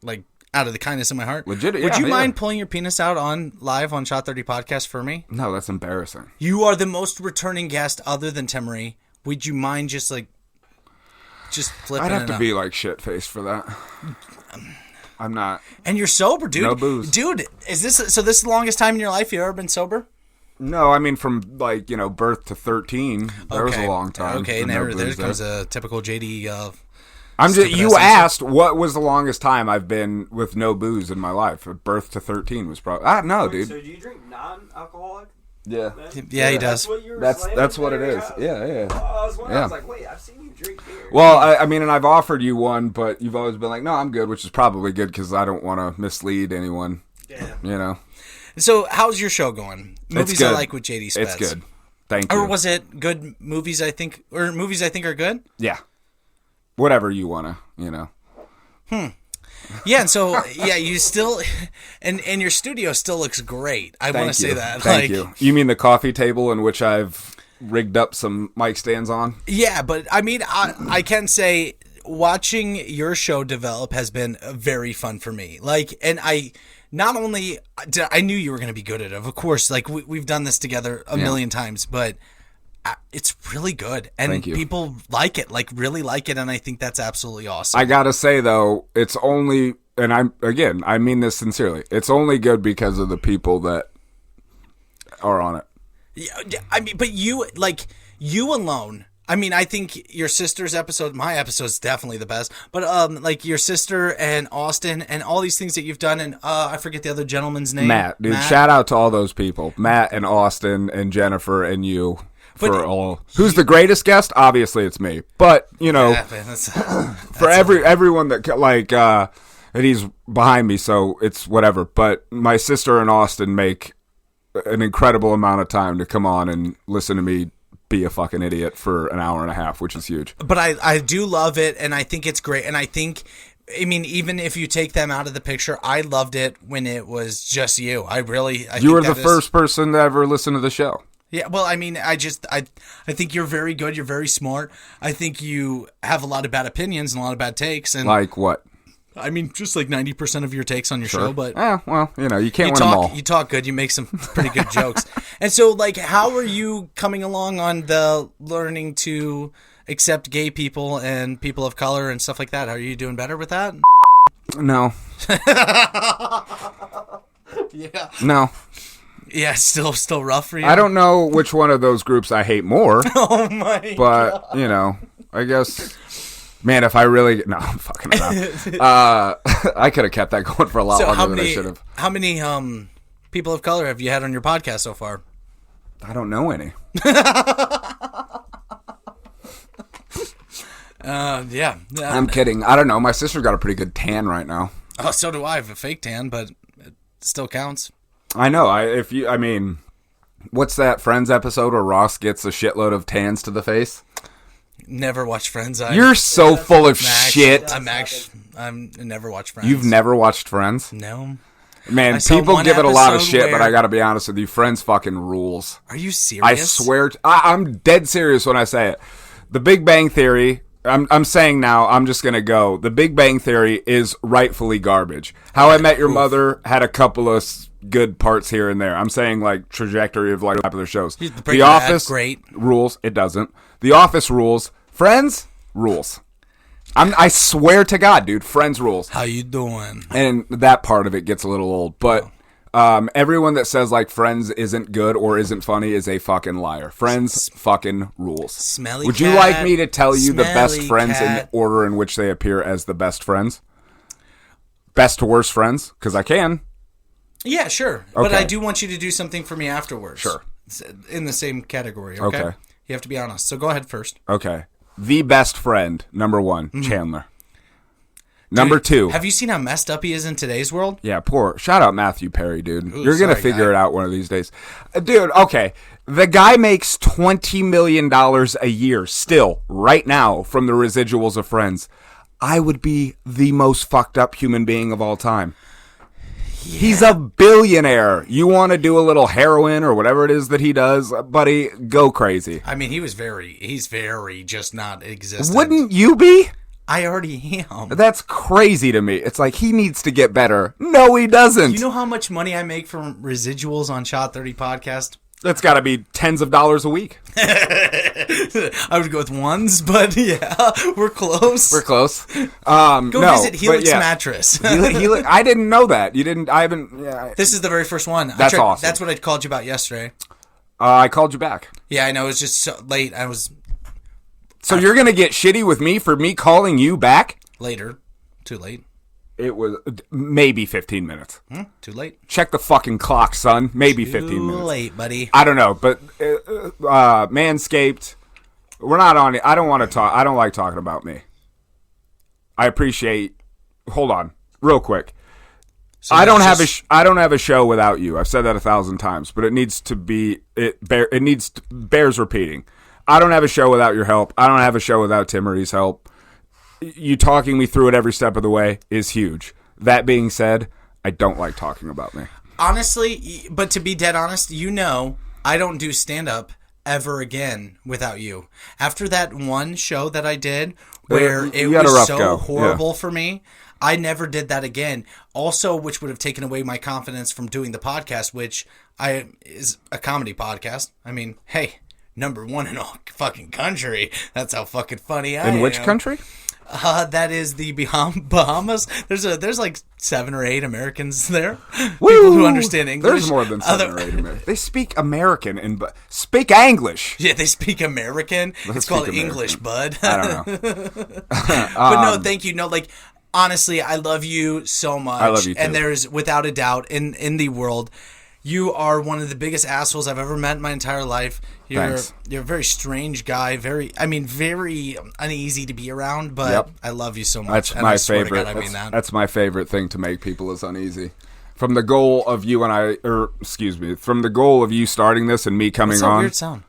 like out of the kindness of my heart. Legit. Would you mind pulling your penis out live on Shot 30 Podcast for me? No, that's embarrassing. You are the most returning guest other than Temery. Would you mind just flipping? I'd have to be like shit faced for that. I'm not. And you're sober, dude. No booze. Dude, is this the longest time in your life you've ever been sober? No, I mean from birth to 13. That was a long time. Okay, with and no there booze comes a typical JD. I'm just. You essence. asked what was the longest time I've been with no booze in my life. Birth to 13 was probably. No, dude. So do you drink non-alcoholic? Yeah. Yeah, he does. That's what it is. Yeah. I was wondering. Yeah. I was like, wait, I've seen you drink beer. Well, I mean, and I've offered you one, but you've always been like, no, I'm good, which is probably good because I don't want to mislead anyone. Yeah. You know. So, how's your show going? Movies good. I like with JD Spets. It's good. Thank you. Or was it good movies? I think are good. Yeah. Whatever you wanna, Yeah, and so you still, and your studio still looks great. I want to say that. Thank you. You mean the coffee table in which I've rigged up some mic stands on? Yeah, but I mean, I can say watching your show develop has been very fun for me. And I not only I knew you were going to be good at it. Of course, we've done this together a million times, but it's really good, and people like it, really like it, and I think that's absolutely awesome. I gotta say though, it's only, and I mean this sincerely, it's only good because of the people that are on it. Yeah, I mean, but you alone. I mean, I think your sister's episode, my episode is definitely the best. But your sister and Austin and all these things that you've done, and I forget the other gentleman's name. Matt, dude, shout out to all those people, Matt and Austin and Jennifer and you. Who's the greatest guest? Obviously, it's me. But for everyone that and he's behind me, so it's whatever. But my sister and Austin make an incredible amount of time to come on and listen to me be a fucking idiot for an hour and a half, which is huge. But I do love it, and I think it's great. And I mean, even if you take them out of the picture, I loved it when it was just you. You were the first person to ever listen to the show. Yeah, well, I mean, I think you're very good. You're very smart. I think you have a lot of bad opinions and a lot of bad takes. And like what? I mean, just 90% of your takes on your show. But well, you can't win them all. You talk good. You make some pretty good jokes. And so, how are you coming along on the learning to accept gay people and people of color and stuff like that? Are you doing better with that? No. Yeah. No. Yeah, still rough for you. I don't know which one of those groups I hate more. Oh my! But I guess, man, if I really I'm fucking around. I could have kept that going for a lot longer than I should have. How many people of color have you had on your podcast so far? I don't know any. Yeah. I'm kidding. I don't know. My sister's got a pretty good tan right now. Oh, so do I. I have a fake tan, but it still counts. I know. What's that Friends episode where Ross gets a shitload of tans to the face? Never watched Friends. You're so full of shit. I'm never watched Friends. You've never watched Friends? No. Man, people give it a lot of shit, but I gotta be honest with you. Friends fucking rules. Are you serious? I swear. I'm dead serious when I say it. The Big Bang Theory. I'm saying now, I'm just going to go. The Big Bang Theory is rightfully garbage. How I Met Your Mother had a couple of good parts here and there. I'm saying trajectory of popular shows. The Office rules. It doesn't. The Office rules. Friends rules. I swear to God, dude, Friends rules. How you doing? And that part of it gets a little old, but everyone that says Friends isn't good or isn't funny is a fucking liar. Friends fucking rules. Smelly Would cat, you like me to tell you the best friends cat. in order in which they appear as the best friends? Best to worst friends? Because I can. Yeah, sure. Okay. But I do want you to do something for me afterwards. Sure. In the same category, okay? You have to be honest. So go ahead first. Okay. The best friend, number 1, Chandler. Number 2. Have you seen how messed up he is in today's world? Yeah, poor. Shout out Matthew Perry, dude. Ooh, You're going to figure it out one of these days. Dude, okay. The guy makes $20 million a year still, right now, from the residuals of Friends. I would be the most fucked up human being of all time. Yeah. He's a billionaire. You want to do a little heroin or whatever it is that he does, buddy, go crazy. I mean, he's very just not existent. Wouldn't you be? I already am. That's crazy to me. It's like he needs to get better. No, he doesn't. You know how much money I make from residuals on Shot 30 Podcast? That's got to be tens of dollars a week. I would go with ones, but yeah, we're close. We're close. Go visit Helix but yeah. Mattress. Helix, I didn't know that. You didn't. I haven't. Yeah, This is the very first one. That's awesome. That's what I called you about yesterday. I called you back. Yeah, I know. It was just so late. So you're gonna get shitty with me for me calling you back? Later. Too late. It was maybe 15 minutes. Too late. Check the fucking clock, son. Maybe 15 minutes. Too late, buddy. I don't know, but Manscaped. We're not on it. I don't want to talk. I don't like talking about me. I appreciate. Hold on, real quick. So I don't have a show without you. I've said that 1,000 times, but it needs to be. Bears repeating. I don't have a show without your help. I don't have a show without Timmery's help. You talking me through it every step of the way is huge. That being said, I don't like talking about me. Honestly, but to be dead honest, I don't do stand-up ever again without you. After that one show that I did where it was so horrible for me, I never did that again. Also, which would have taken away my confidence from doing the podcast, which is a comedy podcast. I mean, hey, #1 in all fucking country. That's how fucking funny I am. In which country? That is the Bahamas. There's like 7 or 8 Americans there. Woo! People who understand English. There's more than 7 or 8 Americans. They speak American and speak English. Yeah, they speak American. It's called English, bud. I don't know. But no, thank you. No, like honestly, I love you so much. I love you too. And there's without a doubt in the world, you are one of the biggest assholes I've ever met in my entire life. Thanks. You're a very strange guy. Very uneasy to be around. But Yep. I love you so much. That's and my I swear favorite. to God, I mean that. That's my favorite thing to make people is uneasy. From the goal of you and I, from the goal of you starting this and me coming What's that on. weird sound?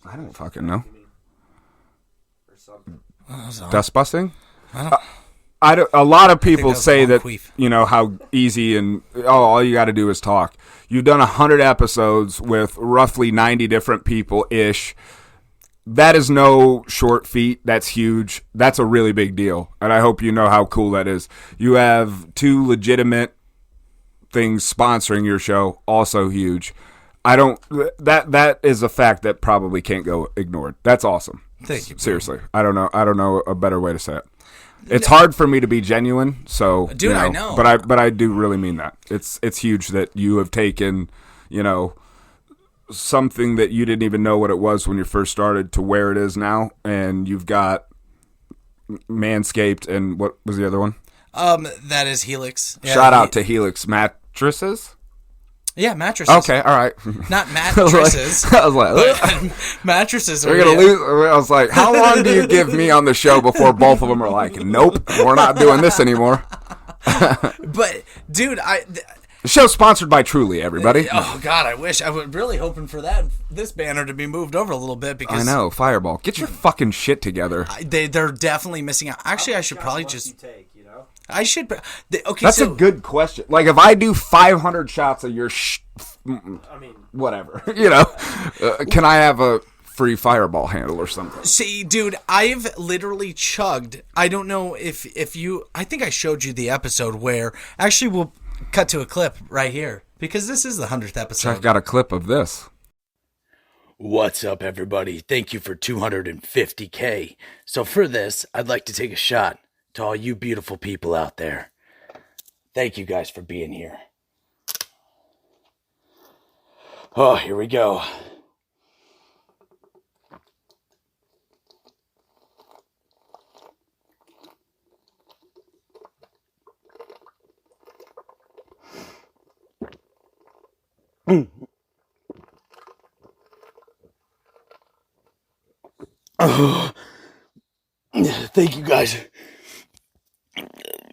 I don't fucking know. Oh, Dust busting? I don't. A lot of people was say long that, queef. how easy and, all you got to do is talk. You've done 100 episodes with roughly 90 different people-ish. That is no short feat. That's huge. That's a really big deal. And I hope you know how cool that is. You have 2 legitimate things sponsoring your show. Also huge. That is a fact that probably can't go ignored. That's awesome. Thank you. Seriously. I don't know a better way to say it. It's hard for me to be genuine, so Dude, I know. but I do really mean that. It's huge that you have taken, something that you didn't even know what it was when you first started to where it is now, and you've got Manscaped and what was the other one? That is Helix. Yeah, Shout out to Helix Mattresses. Yeah, mattresses. Okay, all right. Not mattresses. I was like, mattresses are we're gonna lose. I was like, how long do you give me on the show before both of them are like, nope, we're not doing this anymore? But dude, The show's sponsored by Truly, everybody. Oh God, I wish. I was really hoping for this banner to be moved over a little bit because I know, Fireball. Get your fucking shit together. they're definitely missing out. Actually, I should probably just. I should. Okay, That's a good question. Like, if I do 500 shots of your whatever, can I have a free Fireball handle or something? See, dude, I've literally chugged. I don't know if you. I think I showed you the episode where actually we'll cut to a clip right here because this is the 100th episode. I've got a clip of this. What's up, everybody? Thank you for 250K. So for this, I'd like to take a shot to all you beautiful people out there. Thank you guys for being here. Oh, here we go. Oh, thank you guys.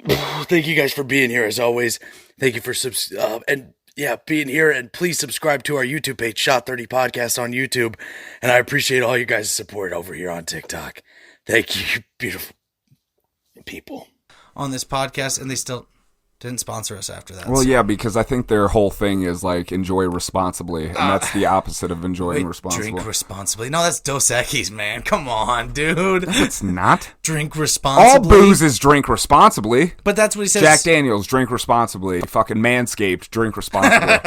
Thank you guys for being here as always. Thank you for being here, and please subscribe to our YouTube page, Shot 30 Podcast on YouTube. And I appreciate all you guys' support over here on TikTok. Thank you, beautiful people. On this podcast, and they still. Didn't sponsor us after that. Well, so. yeah, because I think their whole thing is like enjoy responsibly, and that's the opposite of enjoying Wait, responsibly. drink responsibly. No, that's Dos Equis, man. Come on, dude. It's not. Drink All responsibly. booze is drink responsibly. But that's what he says. Jack Daniels, drink responsibly. Fucking Manscaped, drink responsibly.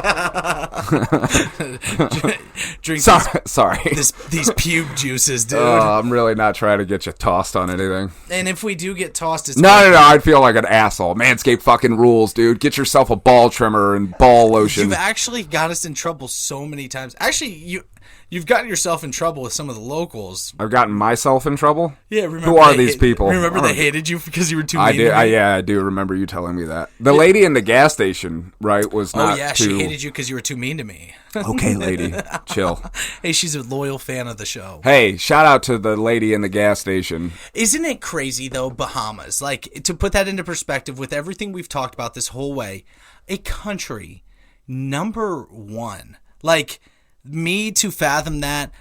Drink Sorry. these pube juices, dude. I'm really not trying to get you tossed on anything. And if we do get tossed, it's No, I'd feel like an asshole. Manscaped fucking rules, dude. Get yourself a ball trimmer and ball lotion. You've actually got us in trouble so many times. Actually, you've gotten yourself in trouble with some of the locals. I've gotten myself in trouble? Yeah, remember Who are these people? Remember I they don't- hated you because you were too mean I to do. me? I do remember you telling me that. The lady in the gas station, right, was Oh, not yeah, too... she hated you because you were too mean to me. Okay, lady, chill. Hey, she's a loyal fan of the show. Hey, shout out to the lady in the gas station. Isn't it crazy, though, Bahamas? Like, to put that into perspective with everything we've talked about this whole way, a country, number one. Like, me to fathom that,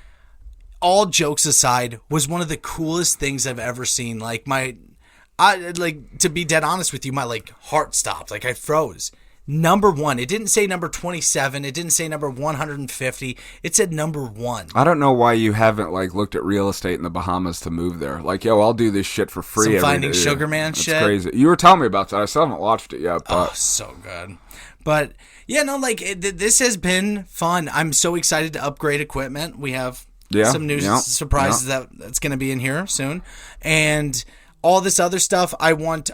all jokes aside, was one of the coolest things I've ever seen. Like, to be dead honest with you, my, like, heart stopped. Like, I froze. Number one. It didn't say number 27. It didn't say number 150. It said number one. I don't know why you haven't like looked at real estate in the Bahamas to move there. Like, yo, I'll do this shit for free. Some every Finding day. Sugar Man That's shit. crazy. You were telling me about that. I still haven't watched it yet. But Oh, so good. But, yeah, no, like, this has been fun. I'm so excited to upgrade equipment. We have some new surprises that's going to be in here soon. And all this other stuff, I want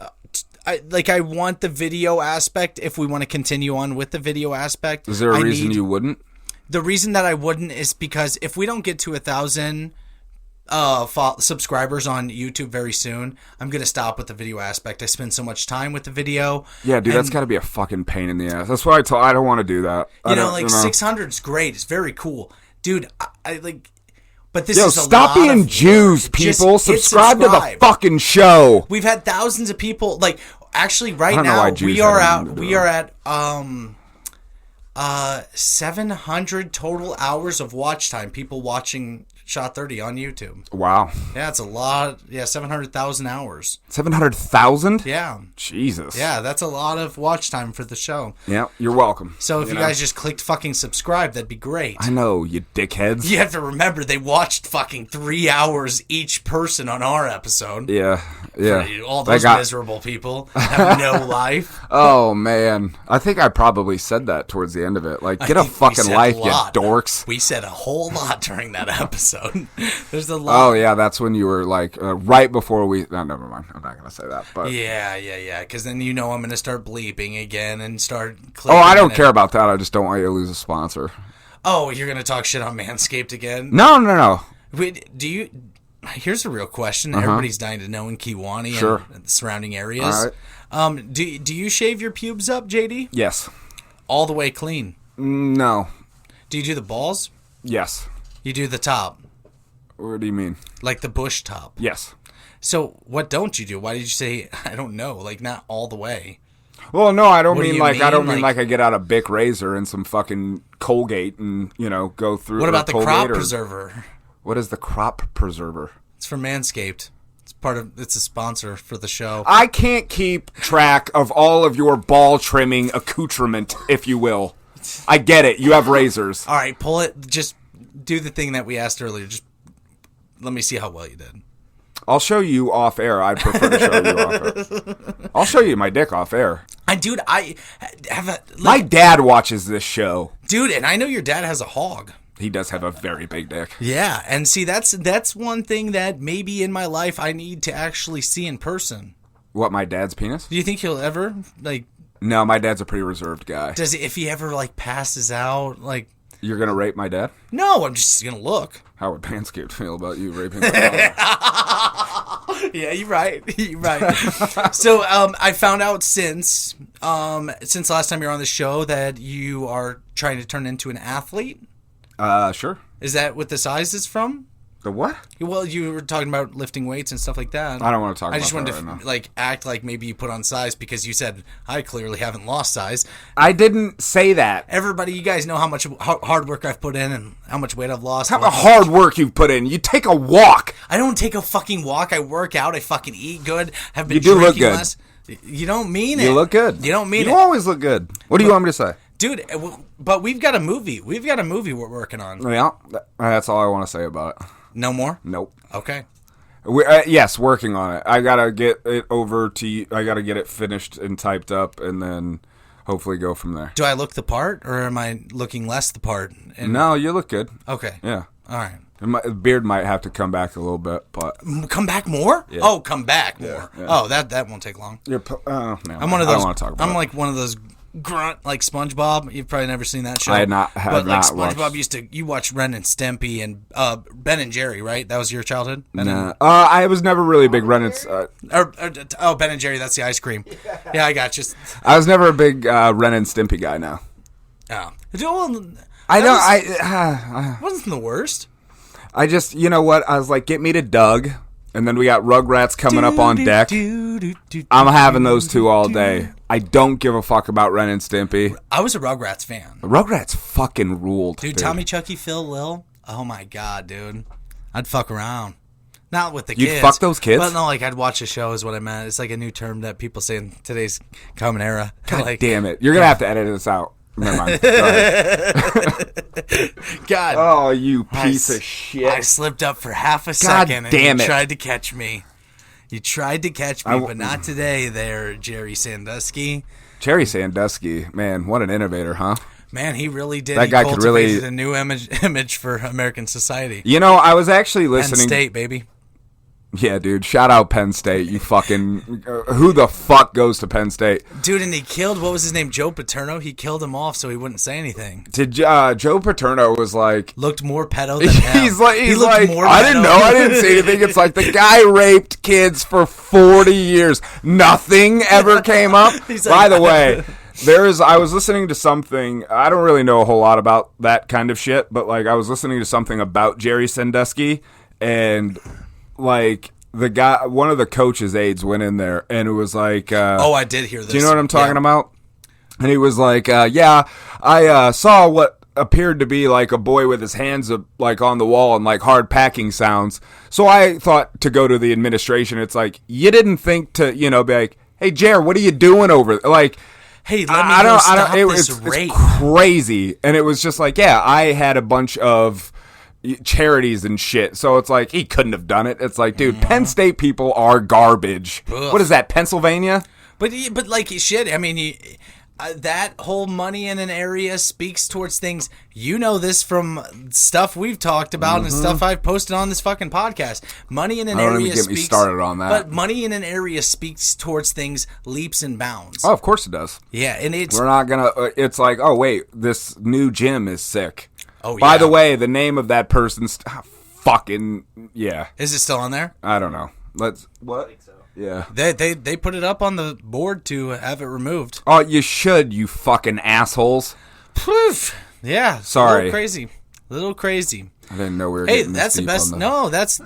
the video aspect. If we want to continue on with the video aspect, is there a reason you wouldn't? The reason that I wouldn't is because if we don't get to 1,000 subscribers on YouTube very soon, I'm gonna stop with the video aspect. I spend so much time with the video. Yeah, dude, that's got to be a fucking pain in the ass. That's why I don't want to do that. 600 is great. It's very cool, dude. I like. But this Yo, is a stop lot being of Jews, work. Just people. hit Subscribe to the fucking show. We've had thousands of people. Like, actually, right I don't know why now Jews we are have out. anything to do We with are at 700 total hours of watch time. People watching Shot 30 on YouTube. Wow. Yeah, it's a lot. Yeah, 700,000 hours. 700,000? Yeah. Jesus. Yeah, that's a lot of watch time for the show. Yeah, you're welcome. So if you guys just clicked fucking subscribe, that'd be great. I know, you dickheads. You have to remember they watched fucking 3 hours each person on our episode. Yeah. All those miserable people have no life. Oh, man. I think I probably said that towards the end of it. Like, get a fucking life, you dorks. We said a whole lot during that episode. There's a lot. Oh, yeah, that's when you were like, right before we... No, never mind. I'm not going to say that. But Yeah. Because then I'm going to start bleeping again and start clicking. Oh, I don't care about that. I just don't want you to lose a sponsor. Oh, you're going to talk shit on Manscaped again? No. Wait, here's a real question. Everybody's dying to know in Kiwani and the surrounding areas. All right. Do you shave your pubes up, JD? Yes. All the way clean? No. Do you do the balls? Yes. You do the top? What do you mean? Like the bush top? Yes. So what don't you do? Why did you say, I don't know, like not all the way? Well, no, I don't What do mean you like I don't mean? mean like I get out a Bic razor and some fucking Colgate and go through. What about the Colgate crop or- preserver? What is the crop preserver? It's from Manscaped. It's a sponsor for the show. I can't keep track of all of your ball trimming accoutrement, if you will. I get it. You have razors. All right, pull it. Just do the thing that we asked earlier. Just let me see how well you did. I'll show you off air. I'd prefer to show you off air. I'll show you my dick off air. I have a... My dad watches this show. Dude, and I know your dad has a hog. He does have a very big dick. Yeah, and see, that's one thing that maybe in my life I need to actually see in person. What, my dad's penis? Do you think he'll ever, No, my dad's a pretty reserved guy. if he ever, passes out, You're going to rape my dad? No, I'm just going to look. How would Manscaped feel about you raping my father? Yeah, you're right. You're right. So, I found out since last time you were on the show that you are trying to turn into an athlete. Sure. Is that what the size is from? The what? Well, you were talking about lifting weights and stuff like that. I don't want to talk about that. I just wanted to right now. act like maybe you put on size because you said I clearly haven't lost size. I didn't say that. Everybody, you guys know how much hard work I've put in and how much weight I've lost. How about hard work you've put in? You take a walk. I don't take a fucking walk. I work out. I fucking eat good. Have been You do look drinking good. less. You don't mean it. You look good. You don't mean it. You always look good. What do you want me to say? Dude, but we've got a movie. We've got a movie we're working on. Yeah, that's all I want to say about it. No more? Nope. Okay. Yes, working on it. I gotta get it over to you. I gotta get it finished and typed up, and then hopefully go from there. Do I look the part, or am I looking less the part? No, you look good. Okay. Yeah. All right. The beard might have to come back a little bit, but Come back more? Yeah. Oh, come back more. yeah. Oh, that won't take long. man, I'm one of those. I don't want to talk about I'm it. like one of those grunt like SpongeBob. You've probably never seen that show. I have not But like SpongeBob watched. used to. You watched Ren and Stimpy and Ben and Jerry, right? That was your childhood. Ben Nah. I was never really a big Ren and Ben and Jerry. That's the ice cream. Yeah, I got you. I was never a big Ren and Stimpy guy. Now Oh, well, I that don't. wasn't the worst. I just, you know what? I was like, get me to Doug, and then we got Rugrats coming up on deck. I'm having those two all day. I don't give a fuck about Ren and Stimpy. I was a Rugrats fan. Rugrats fucking ruled, Dude, Tommy, Chucky, Phil, Lil. Oh my god, dude. I'd fuck around. Not with the You'd kids. fuck those kids? But no, like I'd watch a show is what I meant. It's like a new term that people say in today's common era. God like, damn it! You're gonna have to edit this out. Never mind. Go ahead. God. Oh, you piece of shit! I slipped up for half a second damn and you it. tried to catch me. You tried to catch me, I but not today there, Jerry Sandusky. Jerry Sandusky, man, what an innovator, huh? Man, he really did. That He guy could really- cultivated a new image for American society. You know, I was actually Penn listening. State, baby. Yeah, dude. Shout out Penn State. You fucking. Who the fuck goes to Penn State? Dude, and he killed, what was his name, Joe Paterno? He killed him off so he wouldn't say anything. Did Joe Paterno was like. Looked more pedo than him. He's like, He looked I didn't pedo. know. I didn't say anything. It's like the guy raped kids for 40 years. Nothing ever came up. He's By like- the way, I was listening to something. I don't really know a whole lot about that kind of shit, but like I was listening to something about Jerry Sandusky, and like the guy, one of the coach's aides went in there, and it was like, Oh, I did hear this. do you know what I'm talking Yeah. about? And he was like, yeah, I saw what appeared to be like a boy with his hands like on the wall and like hard packing sounds. So I thought to go to the administration. It's like, you didn't think to, be like, hey, Jer, what are you doing over there? Like, Hey, let me go stop this rape. it's crazy. And it was just like, yeah, I had a bunch of charities and shit. So it's like, he couldn't have done it. It's like, dude, Penn State people are garbage. Ugh. What is that, Pennsylvania? But like shit, I mean, that whole money in an area speaks towards things. You know this from stuff we've talked about and stuff I've posted on this fucking podcast. Money in an Don't area even get me speaks. started on that. But money in an area speaks towards things leaps and bounds. Oh, of course it does. Yeah, and it's We're not gonna. It's like, oh wait, this new gym is sick. Oh, By yeah. the way, the name of that person's fucking yeah. is it still on there? I don't know. Let's what? Yeah. They put it up on the board to have it removed. Oh, you should, you fucking assholes. Poof. Yeah, Sorry. little crazy. I didn't know we were. Hey, getting this that's the deep best. on the- No, that's.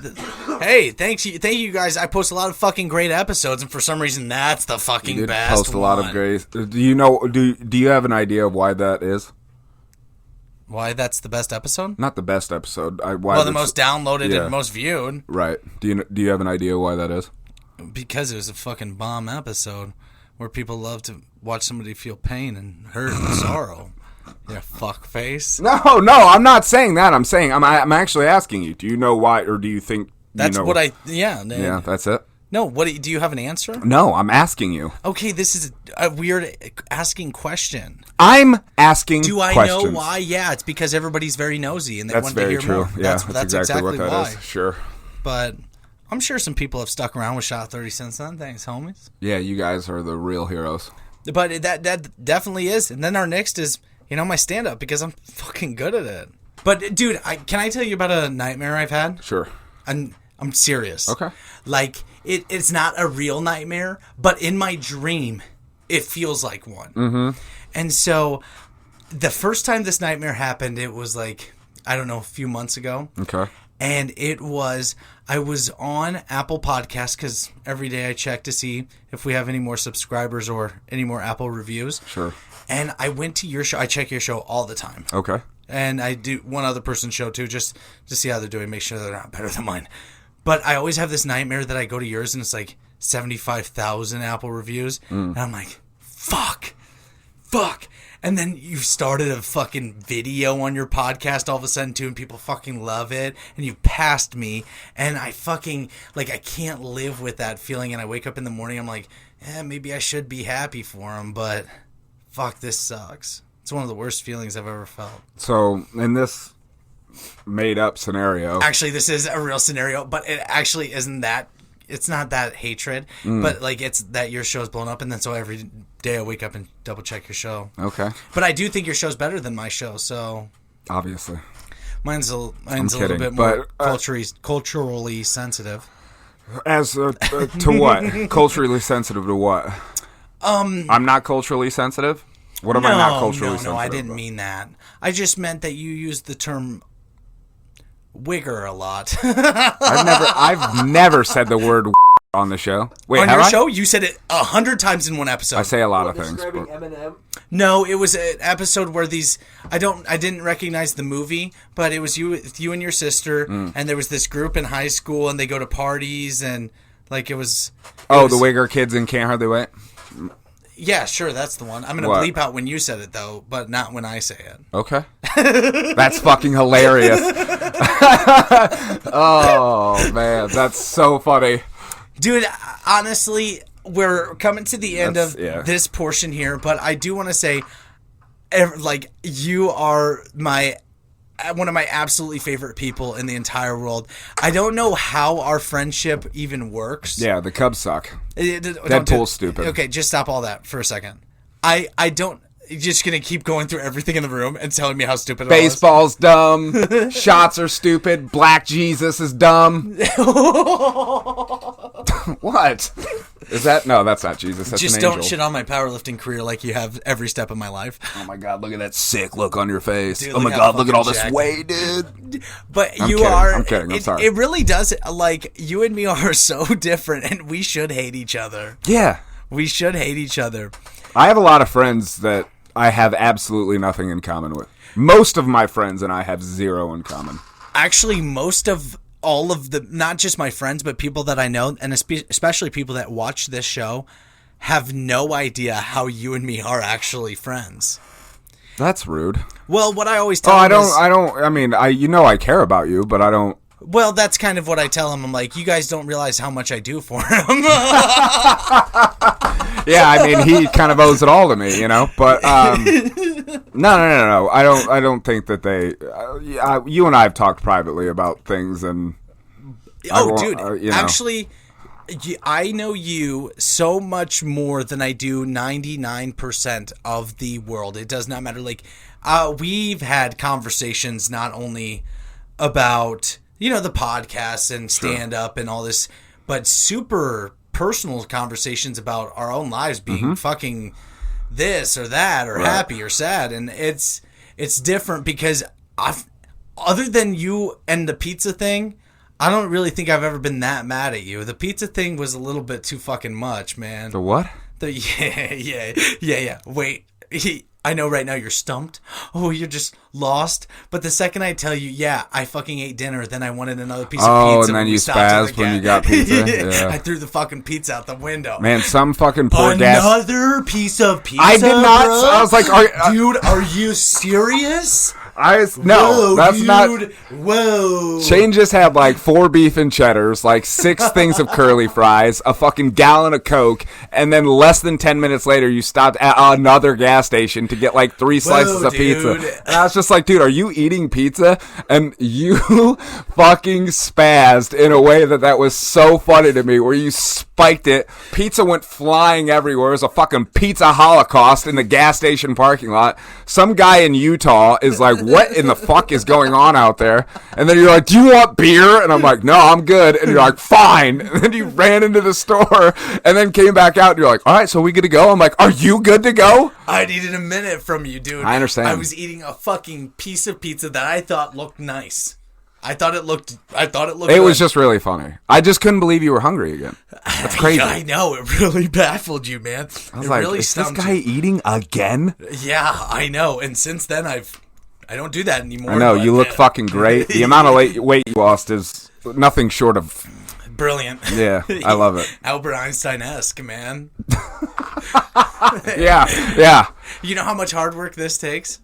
Hey, thank you guys. I post a lot of fucking great episodes, and for some reason, that's the fucking You did best. post a lot of one. great. Do you know? Do you have an idea of why that is? Why that's the best episode? Not the best episode. Why Well, the that's- most downloaded yeah. and most viewed, Right. Do you have an idea why that is? because it was a fucking bomb episode where people love to watch somebody feel pain and hurt and sorrow. Yeah, fuck face. No, I'm not saying that. I'm saying I'm actually asking you. Do you know why, or do you think That's you know? what I. Yeah. Yeah, that's it. No. What do you have an answer? No, I'm asking you. Okay, this is a weird asking question. I'm asking. Do I questions. know why? Yeah, it's because everybody's very nosy and they That's want to very hear true. more. Yeah, That's exactly what that why. is. Sure. But I'm sure some people have stuck around with Shot 30 since then. Thanks, homies. Yeah, you guys are the real heroes. But that definitely is. And then our next is, my stand-up because I'm fucking good at it. But, dude, can I tell you about a nightmare I've had? Sure. I'm serious. Okay. Like, it's not a real nightmare, but in my dream, it feels like one. Mm-hmm. And so, the first time this nightmare happened, it was like, I don't know, a few months ago. Okay. And I was on Apple Podcasts because every day I check to see if we have any more subscribers or any more Apple reviews. Sure. And I went to your show. I check your show all the time. Okay. And I do one other person's show too, just to see how they're doing, make sure they're not better than mine. But I always have this nightmare that I go to yours and it's like 75,000 Apple reviews. And I'm like, fuck. And then you started a fucking video on your podcast all of a sudden too, and people fucking love it. And you passed me, and I fucking, like, I can't live with that feeling. And I wake up in the morning, I'm like, maybe I should be happy for him, but fuck, this sucks. It's one of the worst feelings I've ever felt. So, in this made-up scenario... Actually, this is a real scenario, but it actually isn't that... It's not that hatred, but like it's that your show's blown up, and then so every day I wake up and double check your show. Okay. But I do think your show's better than my show, so Obviously. mine's a kidding, little bit more but, culturally sensitive. As to what? Culturally sensitive to what? I'm not culturally sensitive? What am I not culturally sensitive? No, I didn't mean that. I just meant that you used the term wigger a lot. I've never said the word on the show. Wait, on have your I? show, you said it 100 times in one episode. I say a lot of things. Describing But... Eminem. No, it was an episode where these I didn't recognize the movie, but it was you and your sister, and there was this group in high school, and they go to parties, and like it was. The Wigger kids in Can't Hardly Wait? Yeah, sure, that's the one. I'm gonna What? bleep out when you said it though, but not when I say it. Okay. That's fucking hilarious. Oh, man. That's so funny. Dude, honestly, we're coming to the end of Yeah. this portion here, but I do want to say, like, you are one of my absolutely favorite people in the entire world. I don't know how our friendship even works. Yeah, the Cubs suck. Deadpool's stupid. Okay, just stop all that for a second. I don't... You're just going to keep going through everything in the room and telling me how stupid it is? Baseball's dumb. Shots are stupid. Black Jesus is dumb. What? Is that? No, that's not Jesus. That's Just an don't angel. shit on my powerlifting career like you have every step of my life. Oh my god, look at that sick look on your face. Dude, oh my look how god, look at all fucking this jacked. weight, dude. But I'm you kidding. are... I'm kidding. I'm sorry. It really does... Like, you and me are so different, and we should hate each other. Yeah. We should hate each other. I have a lot of friends that I have absolutely nothing in common with. Most of my friends and I have zero in common. Actually, most of all of the... Not just my friends, but people that I know, and especially people that watch this show, have no idea how you and me are actually friends. That's rude. Well, what I always tell Oh, them is... I mean, I care about you, but I don't... Well, that's kind of what I tell them. I'm like, you guys don't realize how much I do for him. Yeah, I mean, he kind of owes it all to me, you know. But no. I don't think that they. You and I have talked privately about things, and Dude, you know. actually, I know you so much more than I do 99% of the world. It does not matter. Like, we've had conversations not only about, you know, the podcast and stand up and all this, but super personal conversations about our own lives being fucking this or that or happy or sad. And it's different because other than you and the pizza thing, I don't really think I've ever been that mad at you. The pizza thing was a little bit too fucking much, man. The what? Yeah. Wait, I know right now you're stumped. Oh, you're just lost. But the second I tell you, yeah, I fucking ate dinner, then I wanted another piece of pizza. Oh, and then when we you stopped at spazzed the when you gas- got pizza? Yeah. I threw the fucking pizza out the window. Man, some fucking poor gas. Another piece of pizza, I did not. bro? I was like, dude, are you serious? No, Whoa, that's dude. not. Whoa. Shane just had like 4 beef and cheddars, like 6 things of curly fries, a fucking gallon of Coke, and then less than 10 minutes later, you stopped at another gas station to get like 3 slices of pizza. dude. And I was just like, dude, are you eating pizza? And you fucking spazzed in a way that was so funny to me, where you spiked it. Pizza went flying everywhere. It was a fucking pizza holocaust in the gas station parking lot. Some guy in Utah is like, what in the fuck is going on out there? And then you're like, do you want beer? And I'm like, no, I'm good. And you're like, fine. And then you ran into the store and then came back out and you're like, all right, so we good to go? I'm like, are you good to go? I needed a minute from you, dude. I understand. I was eating a fucking piece of pizza that I thought looked nice. I thought it looked It good. was just really funny. I just couldn't believe you were hungry again. That's crazy. I know, it really baffled you, man. I was it like, really is this stumped guy you. eating again? Yeah, I know. And since then I don't do that anymore. I know, but, you look fucking great. The amount of weight you lost is nothing short of Brilliant. Yeah, I love it. Albert Einstein-esque, man. Yeah. You know how much hard work this takes?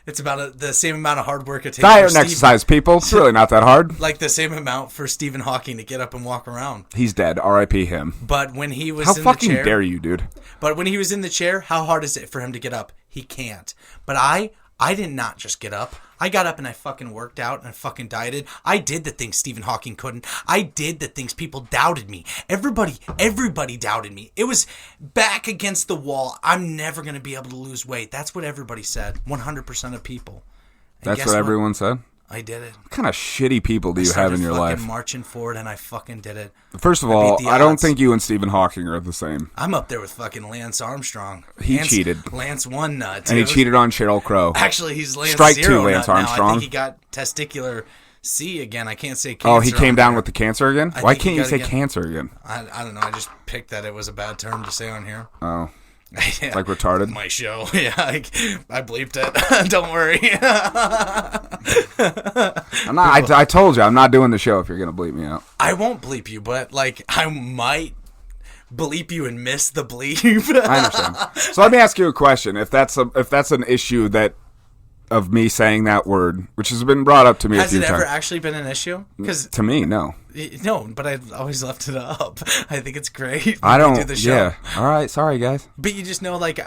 It's about the same amount of hard work it takes. Diet and exercise, people. It's really not that hard. Like the same amount for Stephen Hawking to get up and walk around. He's dead. R.I.P. him. But when he was How in the fucking chair, dare you, dude? But when he was in the chair, how hard is it for him to get up? He can't. But I did not just get up. I got up and I fucking worked out and I fucking dieted. I did the things Stephen Hawking couldn't. I did the things people doubted me. Everybody doubted me. It was back against the wall. I'm never going to be able to lose weight. That's what everybody said. 100% of people. And That's guess what everyone said? I did it. What kind of shitty people do you have in your life? I started fucking marching forward and I fucking did it. First of all, I don't think you and Stephen Hawking are the same. I'm up there with fucking Lance Armstrong. He cheated. Lance won nut. And he cheated on Sheryl Crow. Actually, he's Lance Strike zero 2, Lance nut Armstrong. Now. I think he got testicular C again. I can't say cancer. Oh, he came on down here. with the cancer again? I Why think he can't you got say again. cancer again? I don't know. I just picked that it was a bad term to say on here. Oh. Yeah. Like retarded? My show. Yeah, I bleeped it. Don't worry. I'm not. I told you, I'm not doing the show if you're going to bleep me out. I won't bleep you, but like I might bleep you and miss the bleep. I understand. So let me ask you a question. If that's an issue that of me saying that word, which has been brought up to me a Has few it ever times. actually been an issue? Because To me, no. no, but I've always left it up. I think it's great. I when we don't. do the show. Yeah. All right. Sorry, guys. But you just know, like,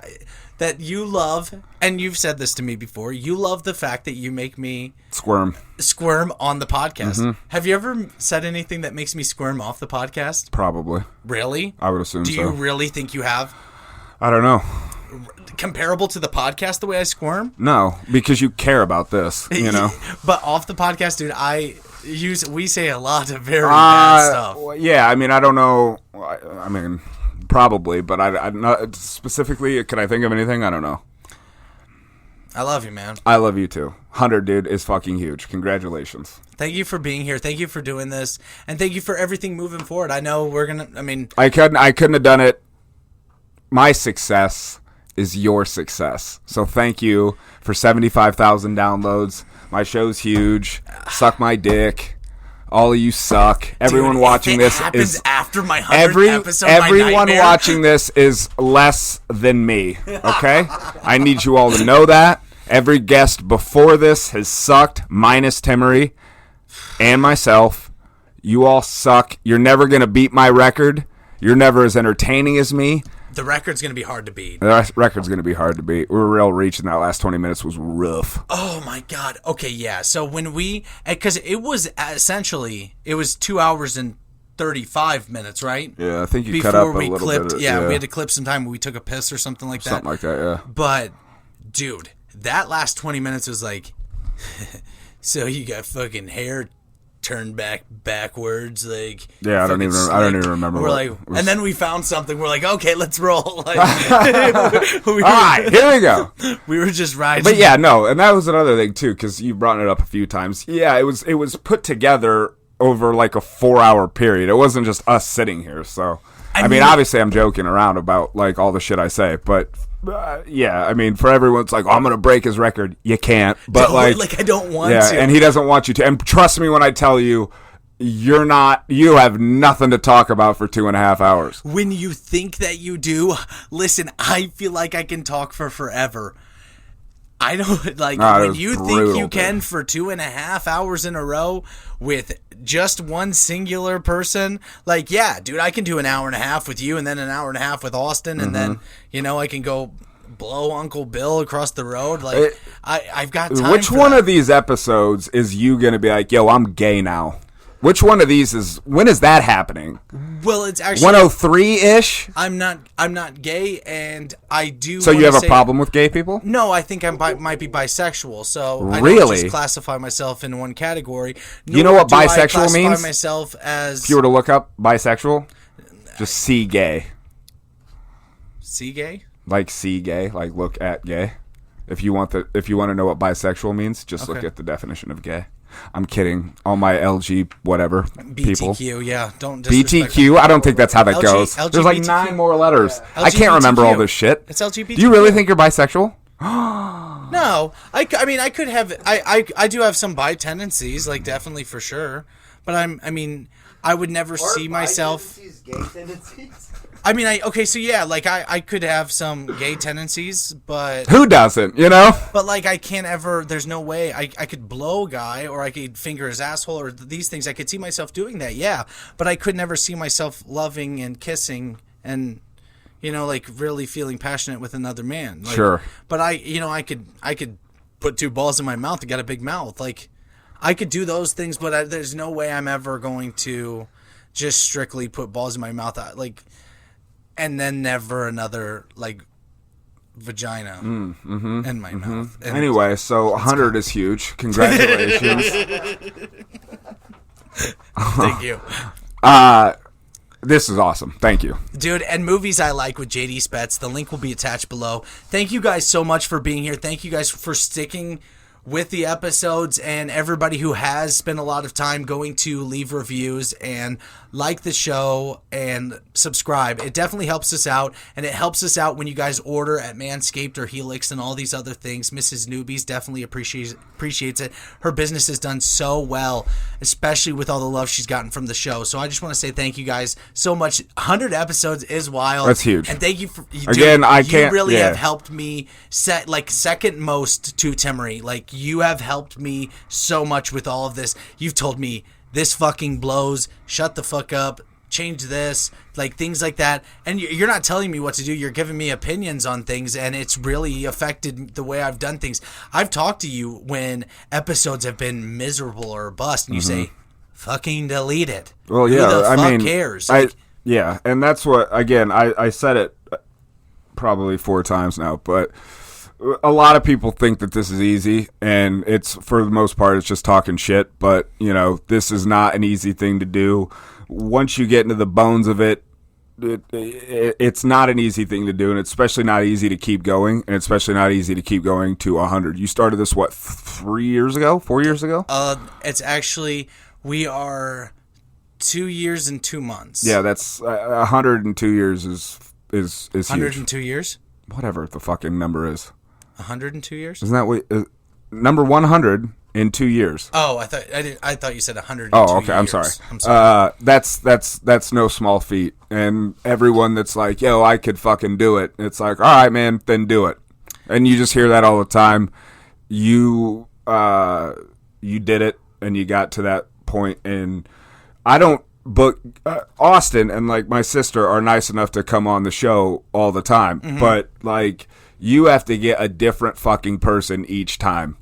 that you love, and you've said this to me before, you love the fact that you make me Squirm. squirm on the podcast. Mm-hmm. Have you ever said anything that makes me squirm off the podcast? Probably. Really? I would assume Do so. you really think you have? I don't know. Comparable to the podcast, the way I squirm? No, because you care about this, you know. But off the podcast, dude, we say a lot of very bad stuff. Yeah, I mean, I don't know. I mean, probably, but I not specifically. Can I think of anything? I don't know. I love you, man. I love you too. 100, dude, is fucking huge. Congratulations. Thank you for being here. Thank you for doing this, and thank you for everything moving forward. I know we're gonna. I mean, I couldn't have done it. My success is your success. So thank you for 75,000 downloads. My show's huge. Suck my dick. All of you suck. Everyone dude, watching if it this happens is after my 100th episode. My everyone nightmare. watching this is less than me. Okay? I need you all to know that. Every guest before this has sucked, minus Timmery and myself. You all suck. You're never going to beat my record. You're never as entertaining as me. The record's going to be hard to beat. The record's going to be hard to beat. We're real reach in that last 20 minutes was rough. Oh my god. Okay, yeah. So when because it was essentially, it was 2 hours and 35 minutes, right? Yeah, I think you Before cut up a we little clipped, bit. yeah, we had to clip some time when we took a piss or something like that. Something like that, yeah. But, dude, that last 20 minutes was like, so you got fucking hair turned backwards, like Yeah, I don't even remember. We're what like, it was. and then we found something. We're like, okay, let's roll. Like, All right, here we go. we were just riding. But yeah, no, and that was another thing too, because you brought it up a few times. Yeah, it was put together over like a 4-hour period. It wasn't just us sitting here. So I mean, obviously, I'm joking around about like all the shit I say, but. Yeah, I mean, for everyone, it's like, oh, I'm going to break his record. You can't. But like I don't want to. And he doesn't want you to. And trust me when I tell you, you have nothing to talk about for 2.5 hours. When you think that you do, listen, I feel like I can talk for forever. I don't like when you think you can for 2.5 hours in a row with just one singular person. Like, yeah, dude, I can do an hour and a half with you and then an hour and a half with Austin. And then, I can go blow Uncle Bill across the road. Like, I've got time. Which one of these episodes is you going to be like, yo, I'm gay now? Which one of these when is that happening? Well, it's actually 103-ish? I'm not gay, and I do. So you have a problem with gay people? No, I think I might be bisexual. So I really don't just classify myself in one category. You know what Nor do I bisexual classify means? Myself as If you were to look up bisexual, just see gay. see gay. Like see gay, like look at gay. If you want to know what bisexual means, just look at the definition of gay. I'm kidding. All my LG whatever people. BTQ, yeah. Don't disrespect BTQ? them. I don't think that's how that LG goes. There's like LGBTQ. 9 more letters. Yeah. I can't remember all this shit. It's LGBTQ. Do you really think you're bisexual? No. I mean, I could have. I do have some bi tendencies, like definitely for sure. But I would never see myself. Gay tendencies. I mean, I could have some gay tendencies, but Who doesn't, you know? But like, I can't ever. There's no way I could blow a guy, or I could finger his asshole, or these things. I could see myself doing that, yeah. But I could never see myself loving and kissing and, like really feeling passionate with another man. Like, Sure. But I could put two balls in my mouth and got a big mouth. Like, I could do those things, but there's no way I'm ever going to just strictly put balls in my mouth. Like. And then never another, like, vagina in my mouth. And Anyway, so 100 is huge. Congratulations. thank you. This is awesome. Thank you. Dude, and movies I like with JD Spets. The link will be attached below. Thank you guys so much for being here. Thank you guys for sticking with the episodes, and everybody who has spent a lot of time going to leave reviews and like the show and subscribe. It definitely helps us out, and it helps us out when you guys order at Manscaped or Helix and all these other things. Mrs. Newbies definitely appreciates it. Her business has done so well, especially with all the love she's gotten from the show. So I just want to say thank you guys so much. 100 episodes is wild. That's huge. And thank you for Again, you really have helped me set second most to Timmery. Like, you have helped me so much with all of this. You've told me this fucking blows, shut the fuck up, change this, like things like that. And you're not telling me what to do. You're giving me opinions on things, and it's really affected the way I've done things. I've talked to you when episodes have been miserable or bust, and you say, fucking delete it. Well, yeah, Who the fuck I mean, cares? Yeah, and that's what, again, I said it probably 4 times now, but a lot of people think that this is easy, and it's, for the most part, it's just talking shit, but, this is not an easy thing to do. Once you get into the bones of it, it's not an easy thing to do, and it's especially not easy to keep going, and especially not easy to keep going to 100. You started this, 3 years ago? 4 years ago? It's actually, we are 2 years and 2 months. Yeah, that's 102 years is huge. 102 years? Whatever the fucking number is. 102 years? Isn't that what number 100 in 2 years? Oh, I thought you said 102 Oh, okay. years. I'm sorry. That's no small feat. And everyone that's like, yo, I could fucking do it. It's like, all right, man, then do it. And you just hear that all the time. You did it, and you got to that point. And I don't book Austin and like my sister are nice enough to come on the show all the time, but like, you have to get a different fucking person each time.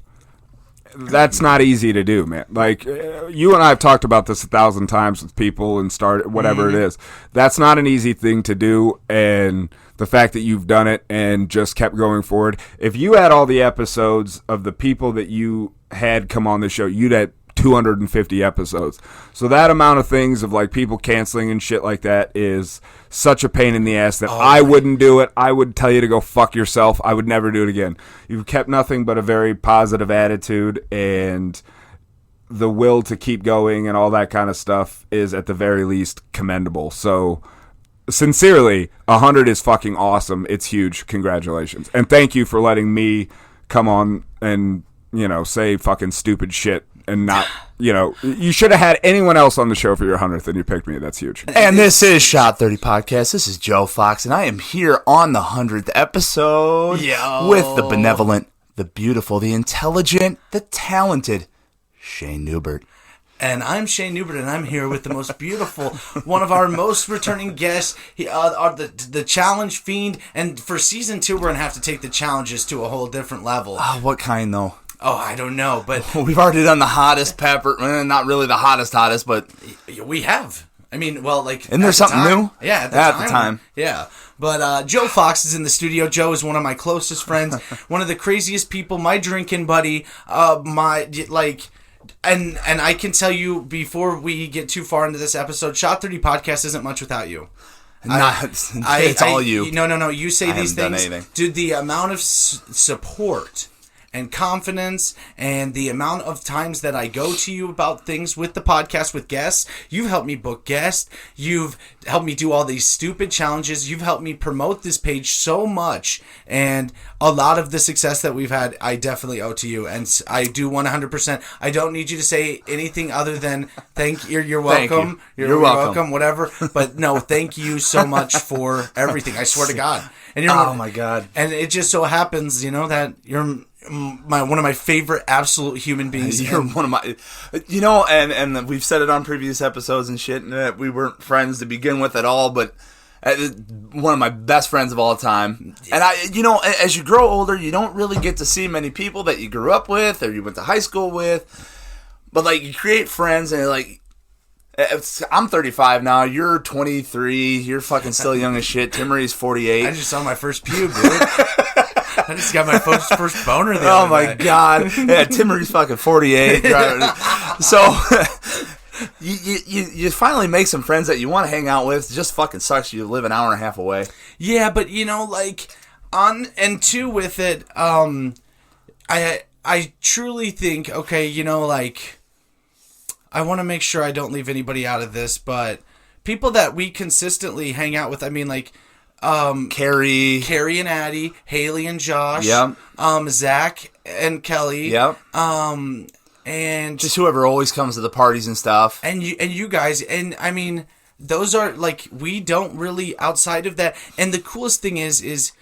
That's not easy to do, man. Like, you and I have talked about this 1,000 times with people and whatever it is. That's not an easy thing to do, and the fact that you've done it and just kept going forward. If you had all the episodes of the people that you had come on the show, you'd had 250 episodes. So that amount of things of like people canceling and shit like that is such a pain in the ass that I wouldn't do it. I would tell you to go fuck yourself. I would never do it again. You've kept nothing but a very positive attitude, and the will to keep going and all that kind of stuff is at the very least commendable. So sincerely, 100 is fucking awesome. It's huge. Congratulations. And thank you for letting me come on and, say fucking stupid shit. And not, you should have had anyone else on the show for your 100th, and you picked me. That's huge. And this is Shot 30 Podcast. This is Joe Fox, and I am here on the 100th episode with the benevolent, the beautiful, the intelligent, the talented Shane Newbert. And I'm Shane Newbert, and I'm here with the most beautiful, one of our most returning guests, the Challenge Fiend. And for season 2, we're going to have to take the challenges to a whole different level. What kind, though? Oh, I don't know, but we've already done the hottest pepper. Not really the hottest, but we have. I mean, well, like, isn't there something new? Yeah, at the time. Yeah, but Joe Fox is in the studio. Joe is one of my closest friends, one of the craziest people, my drinking buddy, and I can tell you before we get too far into this episode, Shot 30 Podcast isn't much without you. It's all you. No. You say I these haven't done things, anything. dude. The amount of support and confidence and the amount of times that I go to you about things with the podcast with guests. You've helped me book guests. You've helped me do all these stupid challenges. You've helped me promote this page so much. And a lot of the success that we've had, I definitely owe to you. And I do 100%. I don't need you to say anything other than thank you. You're welcome. You're welcome. Whatever. But no, thank you so much for everything. I swear to God. And Oh my God. And it just so happens, that you're one of my favorite absolute human beings. You're one of my, and we've said it on previous episodes and shit, that we weren't friends to begin with at all, but one of my best friends of all time. And as you grow older, you don't really get to see many people that you grew up with or you went to high school with, but like you create friends and like, I'm 35 now. You're 23. You're fucking still young as shit. Timmery's 48. I just saw my first pube, dude. I just got my first boner the Oh other my night. God. Yeah, Timmery's fucking 48. So you finally make some friends that you want to hang out with. It just fucking sucks. You live an hour and a half away. Yeah, but on and two with it, I truly think, I want to make sure I don't leave anybody out of this, but people that we consistently hang out with, Carrie and Addie, Haley and Josh, Yep. Zach and Kelly, Yep. and Just whoever always comes to the parties and stuff. and you guys, and those are we don't really outside of that. And the coolest thing is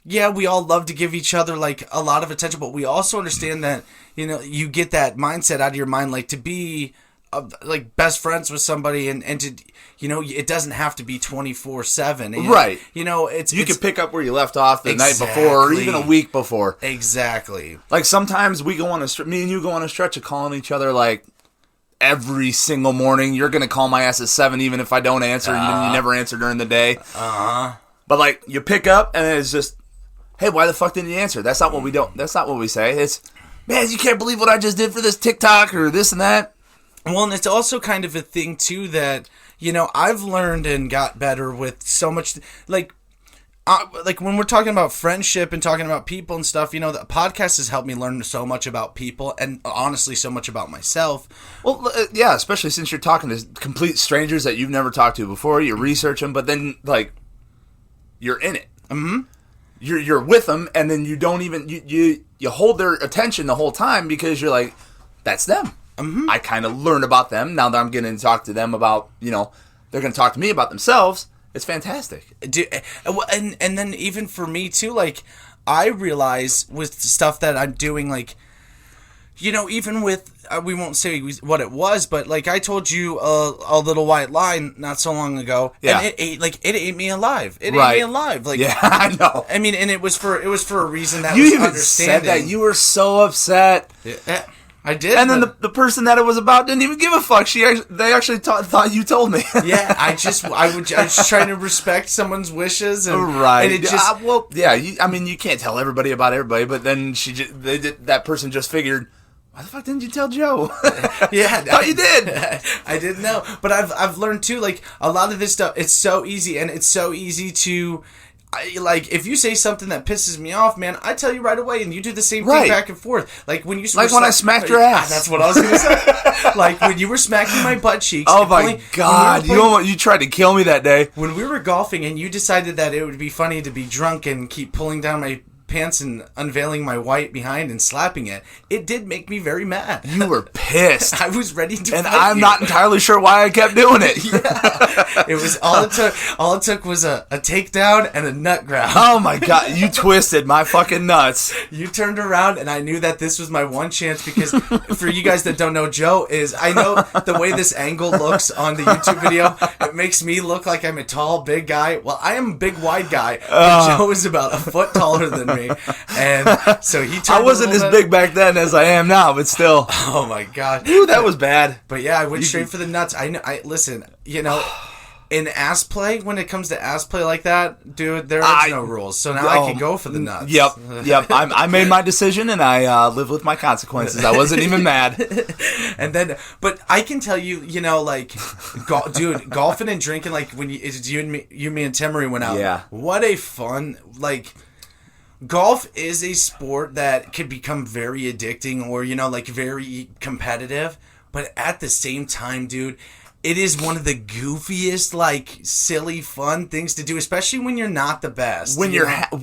yeah, we all love to give each other a lot of attention, but we also understand that you get that mindset out of your mind, to be best friends with somebody and to it doesn't have to be 24/7, Right. You can pick up where you left off the night Exactly. before or even a week before. Exactly. Like sometimes we go on me and you go on a stretch of calling each other every single morning. You're going to call my ass at 7 even if I don't answer. You never answer during the day. But you pick up and it's just, hey, why the fuck didn't you answer? That's not what we don't. That's not what we say. It's, man, you can't believe what I just did for this TikTok or this and that. Well, and it's also kind of a thing too that I've learned and got better with so much when we're talking about friendship and talking about people and stuff. The podcast has helped me learn so much about people and honestly so much about myself. Well, yeah, especially since you're talking to complete strangers that you've never talked to before. You research them, but then you're in it. Mm-hmm. You're with them, and then you don't even you hold their attention the whole time because you're like, that's them. Mm-hmm. I kind of learn about them now that I'm getting to talk to them about they're going to talk to me about themselves. It's fantastic. And then even for me too, I realize with stuff that I'm doing, even with we won't say what it was, but I told you a little white lie not so long ago, yeah. And it ate me alive. It right. ate me alive. Yeah, I know. And it was for a reason that you was even understanding. said that you were so upset. Yeah. I did, and then the person that it was about didn't even give a fuck. They actually thought you told me. Yeah, I was just trying to respect someone's wishes, and right. And it just you can't tell everybody about everybody, but then that person just figured, why the fuck didn't you tell Joe? Yeah, I thought you did. I didn't know, but I've learned too. A lot of this stuff, it's so easy, and it's so easy to. If you say something that pisses me off, man, I tell you right away, and you do the same thing back and forth. When you when I smacked your ass. That's what I was gonna say. When you were smacking my butt cheeks. Oh my God! You tried to kill me that day when we were golfing, and you decided that it would be funny to be drunk and keep pulling down my pants and unveiling my white behind and slapping it. It did make me very mad. You were pissed. I was ready to. And I'm not entirely sure why I kept doing it. Yeah. It was all it took was a takedown and a nut grab. Oh my God, you twisted my fucking nuts. You turned around and I knew that this was my one chance because for you guys that don't know, Joe I know the way this angle looks on the YouTube video, it makes me look like I'm a tall, big guy. Well, I am a big, wide guy. But Joe is about a foot taller than me. And so he turned I wasn't as big back then as I am now, but still. Oh my God. Ooh, that was bad. But yeah, I went straight for the nuts. Listen, in ass play, when it comes to ass play like that, dude, there are no rules. So now I can go for the nuts. Yep. I made my decision and I live with my consequences. I wasn't even mad. And then, but I can tell you, dude, golfing and drinking, when you, me and Timmery went out. Yeah. What a fun, golf is a sport that could become very addicting or, like very competitive. But at the same time, dude, it is one of the goofiest, like, silly, fun things to do, especially when you're not the best. When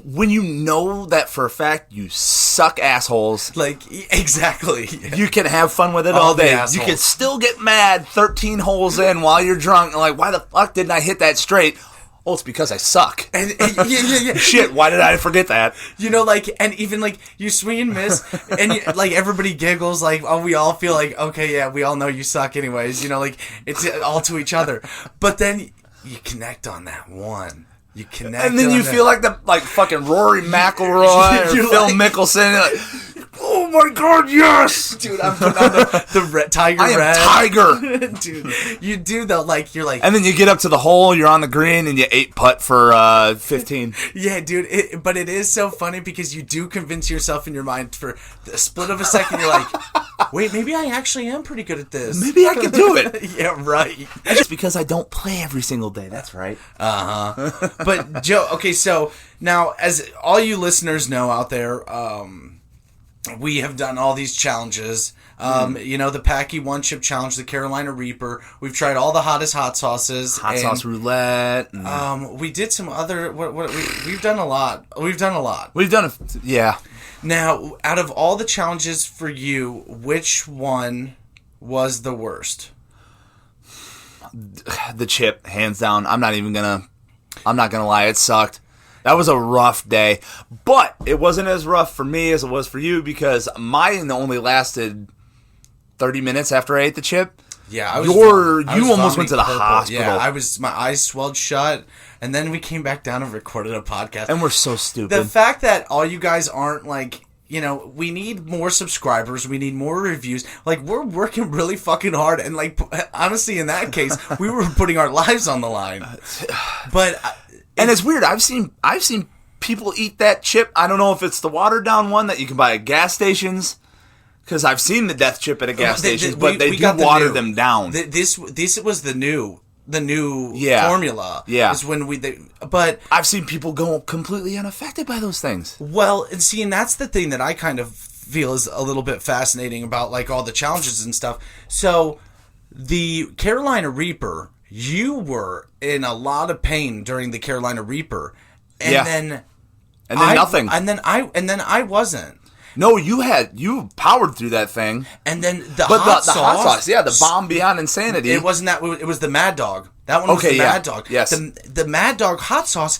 when you know that for a fact you suck assholes. Like, exactly. You can have fun with it All all the day. assholes. You can still get mad 13 holes in while you're drunk. Like, why the fuck didn't I hit that straight? Oh, it's because I suck. And yeah. Shit, why did I forget that? And even, like, you swing and miss, and, like, everybody giggles, like, oh, we all feel like, okay, yeah, we all know you suck anyways, like, it's all to each other. But then you connect on that one. You connect And then on you that. feel like the fucking Rory McIlroy or You're Phil like- Mickelson. You're like, oh my God, yes! Dude, I'm putting on the Tiger I am Red. Tiger! Dude, you do, though, like, you're like... And then you get up to the hole, you're on the green, and you 8-putt for 15. Yeah, dude, but it is so funny because you do convince yourself in your mind for a split of a second, you're like, wait, maybe I actually am pretty good at this. Maybe I can do it. Yeah, right. Just because I don't play every single day, that's right. But, Joe, okay, so now, as all you listeners know out there, we have done all these challenges. The Packy One Chip Challenge, the Carolina Reaper. We've tried all the hottest hot sauces. Hot sauce roulette. We did some other. We've done a lot. We've done a lot. We've done yeah. Now, out of all the challenges for you, which one was the worst? The chip, hands down. I'm not gonna lie, it sucked. That was a rough day. But it wasn't as rough for me as it was for you because mine only lasted 30 minutes after I ate the chip. Yeah, you almost went to the hospital. Yeah, my eyes swelled shut, and then we came back down and recorded a podcast. And we're so stupid. The fact that all you guys aren't like, we need more subscribers, we need more reviews. Like, we're working really fucking hard, and like, honestly, in that case, we were putting our lives on the line. But and it's weird. I've seen people eat that chip. I don't know if it's the watered down one that you can buy at gas stations. Because I've seen the death chip at a gas station, but they do water them down. This was the new Yeah. formula. Yeah. Is when but I've seen people go completely unaffected by those things. well, and that's the thing that I kind of feel is a little bit fascinating about like all the challenges and stuff. So the Carolina Reaper, you were in a lot of pain during the Carolina Reaper, and Yeah. then nothing. and then I wasn't. No, you powered through that thing. And then the But hot the sauce, hot sauce, yeah, the bomb beyond insanity. It wasn't that. It was the Mad Dog. That one was Okay, the yeah. Mad Dog. Yes. The Mad Dog hot sauce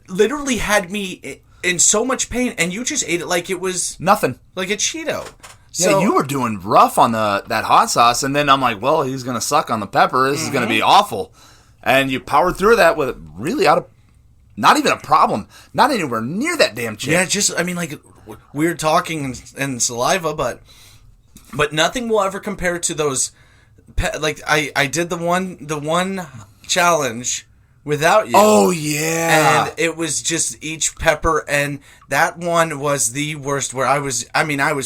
literally had me in so much pain, and you just ate it like it was Nothing. like a Cheeto. Yeah, you were doing rough on that hot sauce, and then I'm like, well, he's gonna suck on the pepper. This is gonna be awful. And you powered through that with really not even a problem, not anywhere near that damn chip. Yeah, like weird talking and saliva, but nothing will ever compare to those. Like I did the one challenge without you. Oh yeah, And it was just each pepper, and that one was the worst. Where I was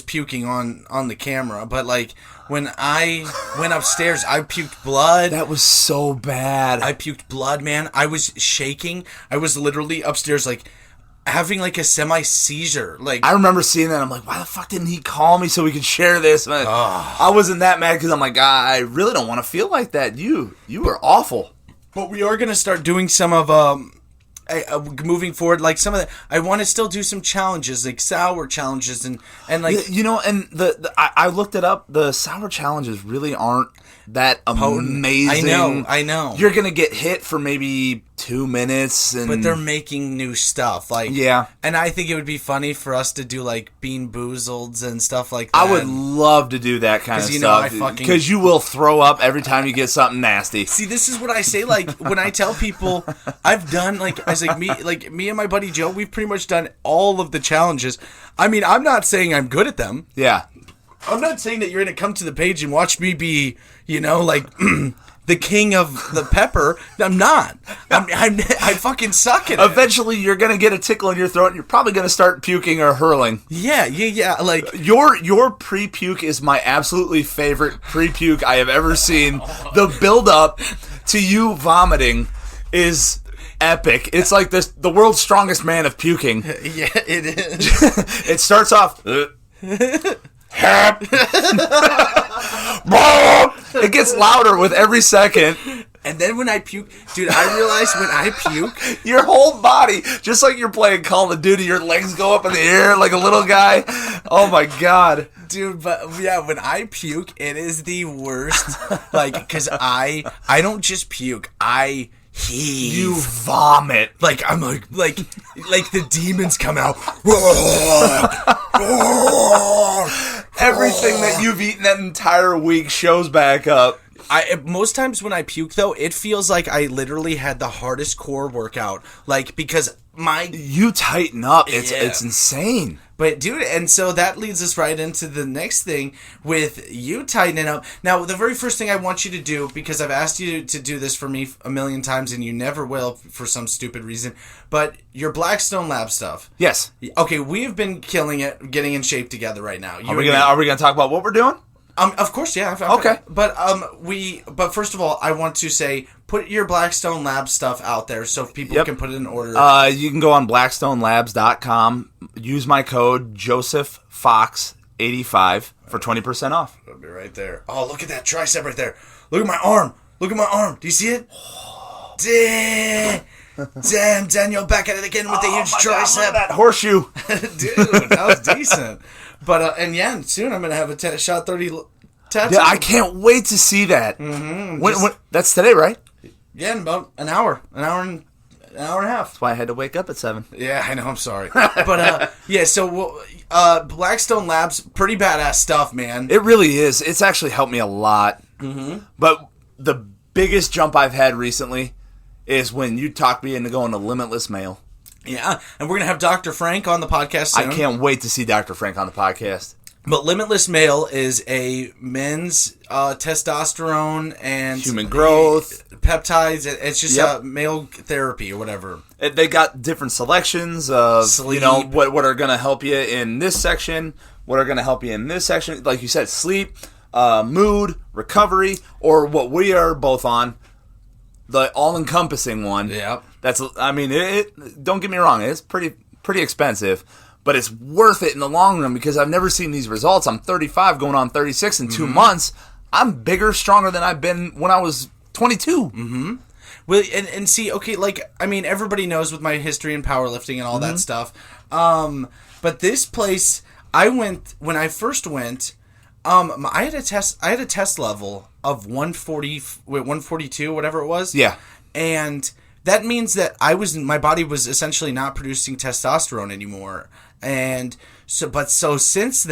puking on the camera, but like when I went upstairs, I puked blood. that was so bad. I puked blood, man. I was shaking. I was literally upstairs, like having like a semi-seizure. Like, I remember seeing that. I'm like, why the fuck didn't he call me so we could share this? And I wasn't that mad because I'm like, I really don't want to feel like that. You were awful. but we are gonna start doing some of moving forward. Like some of the, I want to still do some challenges, like sour challenges, and like And I looked it up. The sour challenges really aren't that amazing. I know. You're gonna get hit for maybe 2 minutes, But they're making new stuff, like Yeah. And I think it would be funny for us to do like Bean Boozleds and stuff like that. I would love to do that kind of 'Cause, you know, stuff because you will throw up every time you get something nasty. See, this is what I say. Like when I tell people, I've done me and my buddy Joe. We've pretty much done all of the challenges. I mean, I'm not saying I'm good at them. Yeah. I'm not saying that you're gonna come to the page and watch me be, like the king of the pepper. I'm not. I fucking suck at it. Eventually, you're gonna get a tickle in your throat, and you're probably gonna start puking or hurling. Yeah. Like Your pre-puke is my absolutely favorite pre-puke I have ever seen. The build-up to you vomiting is epic. It's like the world's strongest man of puking. Yeah, it is. It starts off. It gets louder with every second. And then when I puke, dude, I realize when I puke, Your whole body, just like you're playing Call of Duty, your legs go up in the air like a little guy. Oh my god. dude, but yeah, when I puke, it is the worst. Like, because I don't just puke, I heave. You vomit. Like, I'm like the demons come out. Everything that you've eaten that entire week shows back up. Most times when I puke, though, it feels like I literally had the hardest core workout. Like, because you tighten up. It's Yeah. it's insane. But, dude, and so that leads us right into the next thing with you tightening up. Now, the very first thing I want you to do, because I've asked you to do this for me a million times, and you never will for some stupid reason, but your Blackstone Lab stuff. Yes. Okay, we've been killing it, getting in shape together right now. Are we gonna talk about what we're doing? Of course, yeah. Okay. But first of all, I want to say, put your Blackstone Lab stuff out there so people can put it in order. You can go on blackstonelabs.com. Use my code JosephFox85 for 20% off. It'll be right there. Oh, look at that tricep right there. Look at my arm. Look at my arm. Do you see it? Damn, Daniel, back at it again with the huge tricep. God, look at that horseshoe. Dude, that was decent. But, and soon I'm going to have a shot 30 tattoo. Yeah, I can't wait to see that. Mm-hmm. When, that's today, right? Yeah, in about an hour and a half. That's why I had to wake up at 7. Yeah, I know. I'm sorry. But, yeah, so Blackstone Labs, pretty badass stuff, man. It really is. It's actually helped me a lot. Mm-hmm. But the biggest jump I've had recently is when you talked me into going to Limitless Male. Yeah, and we're going to have Dr. Frank on the podcast soon. I can't wait to see Dr. Frank on the podcast. But Limitless Male is a men's testosterone and human growth peptides. It's just a male therapy or whatever. They got different selections of sleep. What are going to help you in this section, what are going to help you in this section. Like you said, sleep, mood, recovery, or what we are both on, the all-encompassing one. Yep. It don't get me wrong, it's pretty expensive. But it's worth it in the long run because I've never seen these results. I'm 35 going on 36 in 2 months. I'm bigger, stronger than I've been when I was 22. Mm-hmm. Well, and see, okay, everybody knows with my history in powerlifting and all that stuff. But this place, when I first went, I had a test level of 142, whatever it was. Yeah. And that means that my body was essentially not producing testosterone anymore. And so since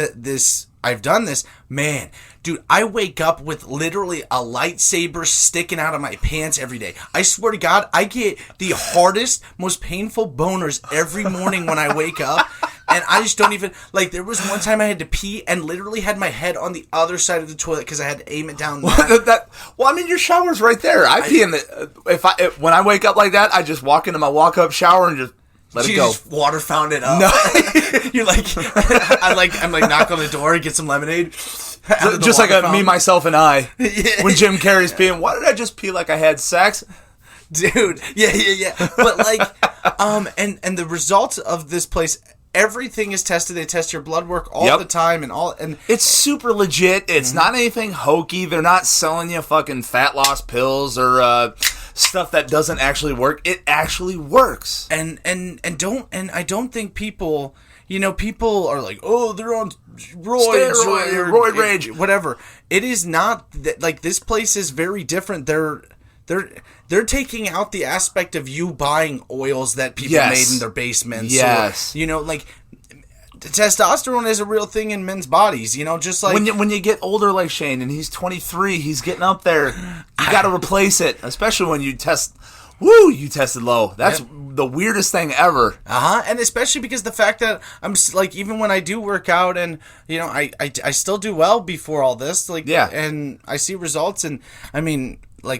I've done this, man, dude, I wake up with literally a lightsaber sticking out of my pants every day. I swear to God, I get the hardest, most painful boners every morning when I wake up. And I just don't even, there was one time I had to pee and literally had my head on the other side of the toilet because I had to aim it down there. Your shower's right there. I pee in the, when I wake up like that, I just walk into my walk-up shower and just let it go. Just water fountain it up. No. You're I'm knock on the door, get some lemonade. Just like me, myself, and I. Yeah. When Jim Carrey's peeing, why did I just pee like I had sex? Dude, yeah. But and the results of this place, everything is tested. They test your blood work all the time and it's super legit. It's not anything hokey. They're not selling you fucking fat loss pills or stuff that doesn't actually work. It actually works. And I don't think people, people are like, oh, they're on roids, roid rage, whatever. It is not that, this place is very different. They're taking out the aspect of you buying oils that people made in their basements. Yes. Or, testosterone is a real thing in men's bodies, just like... When you get older like Shane, and he's 23, he's getting up there, you got to replace it, especially when you test... you tested low. That's the weirdest thing ever. And especially because the fact that I'm even when I do work out and I still do well before all this, and I see results, and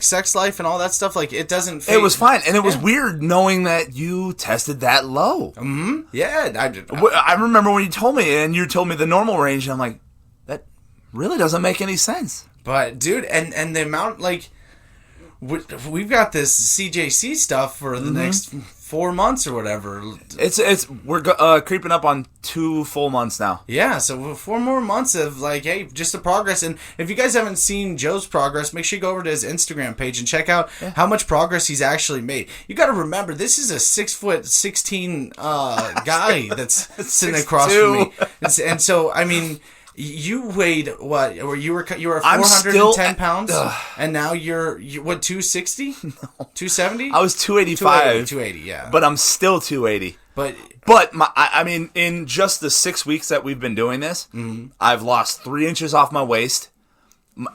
sex life and all that stuff, it doesn't fade. It was fine, and it was weird knowing that you tested that low. Mm-hmm. Yeah. I remember when you told me, and you told me the normal range, and I'm like, that really doesn't make any sense. But, dude, and the amount, we've got this CJC stuff for the next 4 months or whatever. We're creeping up on 2 full months now. Yeah, so 4 more months of like, hey, just the progress. And if you guys haven't seen Joe's progress, make sure you go over to his Instagram page and check out how much progress he's actually made. You got to remember, this is a 6'16" guy that's sitting across from me, and so I mean. You weighed what? Or you were 410 pounds, and now you're what? 260? 270? I was 285. 280, yeah. But I'm still 280. But I mean, in just the 6 weeks that we've been doing this, I've lost 3 inches off my waist.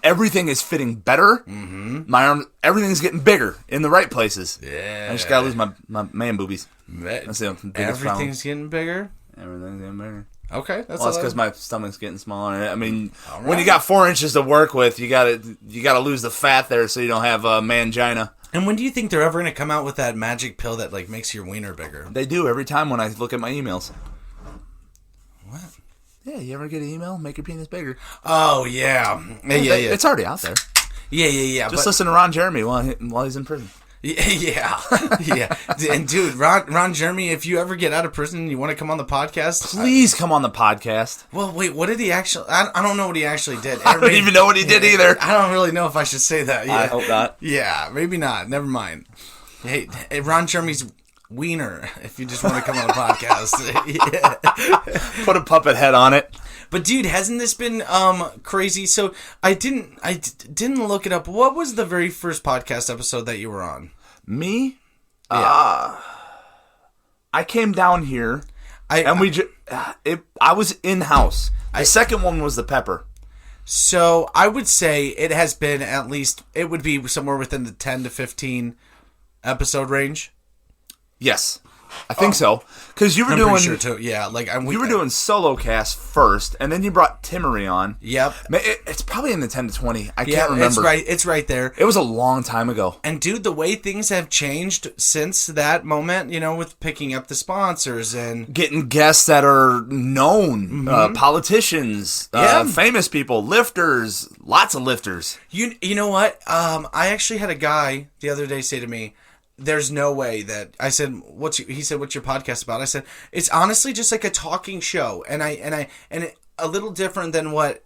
Everything is fitting better. My arm, everything's getting bigger in the right places. Yeah. I just gotta lose my man boobies. That's the biggest everything's getting bigger. Everything's getting bigger. Okay, that's because my stomach's getting smaller. I mean, when you got 4 inches to work with, you gotta lose the fat there so you don't have a mangina. And when do you think they're ever gonna come out with that magic pill that like makes your wiener bigger? They do every time when I look at my emails. What? Yeah, you ever get an email? Make your penis bigger. Oh yeah. It's already out there. Yeah. Just listen to Ron Jeremy while he's in prison. Yeah. And dude, Ron Jeremy, if you ever get out of prison and you want to come on the podcast, please come on the podcast. Well, wait, what did he actually? I don't know what he actually did. I don't even know what he did either. I don't really know if I should say that. Yeah. I hope not. Yeah, maybe not. Never mind. Hey, Ron Jeremy's wiener. If you just want to come on the podcast, put a puppet head on it. But dude, hasn't this been crazy? So I didn't look it up. What was the very first podcast episode that you were on? Me? Yeah. I came down here, I was in house. The second one was the pepper. So I would say it has been at least. It would be somewhere within the 10 to 15 episode range. Yes. I think so, because you were doing sure too. Yeah, like you were doing solo cast first, and then you brought Timmery on. Yep, it's probably in the 10 to 20. I can't remember. It's right there. It was a long time ago. And dude, the way things have changed since that moment, you know, with picking up the sponsors and getting guests that are known, politicians, famous people, lifters, lots of lifters. You know what? I actually had a guy the other day say to me, there's no way that I said, he said, what's your podcast about? I said, it's honestly just like a talking show. And a little different than what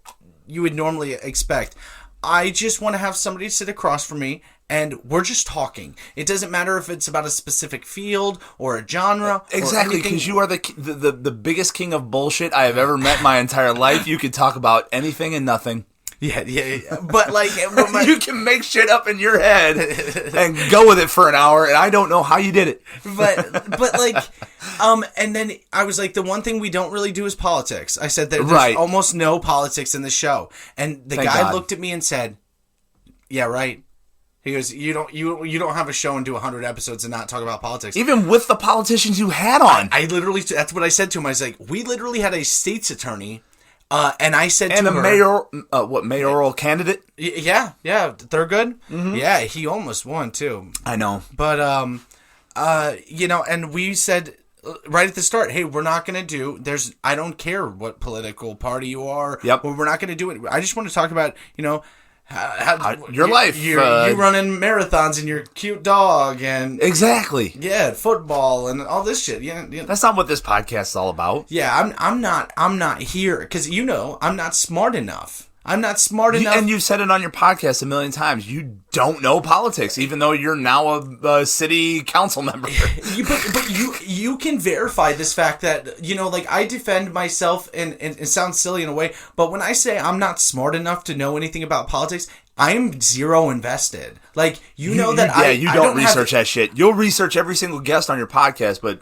you would normally expect. I just want to have somebody sit across from me and we're just talking. It doesn't matter if it's about a specific field or a genre. Exactly, because you are the biggest king of bullshit I have ever met my entire life. You could talk about anything and nothing. Yeah. But like, you can make shit up in your head and go with it for an hour, and I don't know how you did it. But like, and then I was like, the one thing we don't really do is politics. I said that there's almost no politics in the show, and the guy looked at me and said, "Yeah, right." He goes, "You don't have a show and do 100 episodes and not talk about politics." Even with the politicians you had on, I literally, that's what I said to him. I was like, "We literally had a state's attorney." And I said to her... mayoral candidate? Yeah, Thurgood? Mm-hmm. Yeah, he almost won, too. I know. But, and we said right at the start, hey, we're not going to do... I don't care what political party you are. Yep. We're not going to do it. I just want to talk about, your life. You running marathons and your cute dog and exactly. Yeah, football and all this shit. Yeah, that's not what this podcast is all about. Yeah, I'm not here because I'm not smart enough. I'm not smart enough. And you've said it on your podcast a million times. You don't know politics, even though you're now a city council member. but you can verify this fact that, like I defend myself and it sounds silly in a way, but when I say I'm not smart enough to know anything about politics, I'm zero invested. Like, you don't research that shit. You'll research every single guest on your podcast, but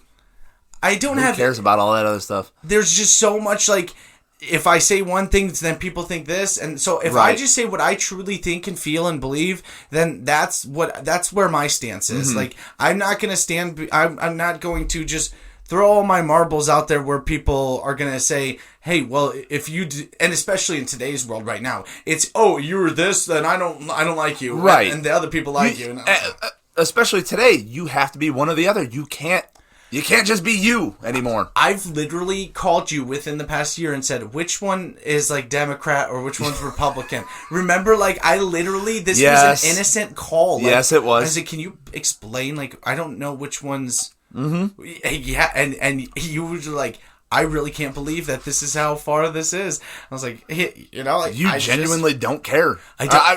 who cares about all that other stuff? There's just so much, like... If I say one thing, then people think this, and so if I just say what I truly think and feel and believe, then that's where my stance is. Like, I'm not going to stand. I'm not going to just throw all my marbles out there where people are going to say, "Hey, well, if you do," and especially in today's world right now, it's you're this, then I don't like you, right? And the other people like you. Especially today, you have to be one or the other. You can't You can't just be you anymore. I've literally called you within the past year and said, which one is like Democrat or which one's Republican? Remember, like, I literally, this was an innocent call. Like, yes, it was. I said, can you explain? Like, I don't know which one's. Mm-hmm. Yeah, and you were like, I really can't believe that this is how far this is. I was like, you know, like, you genuinely don't care.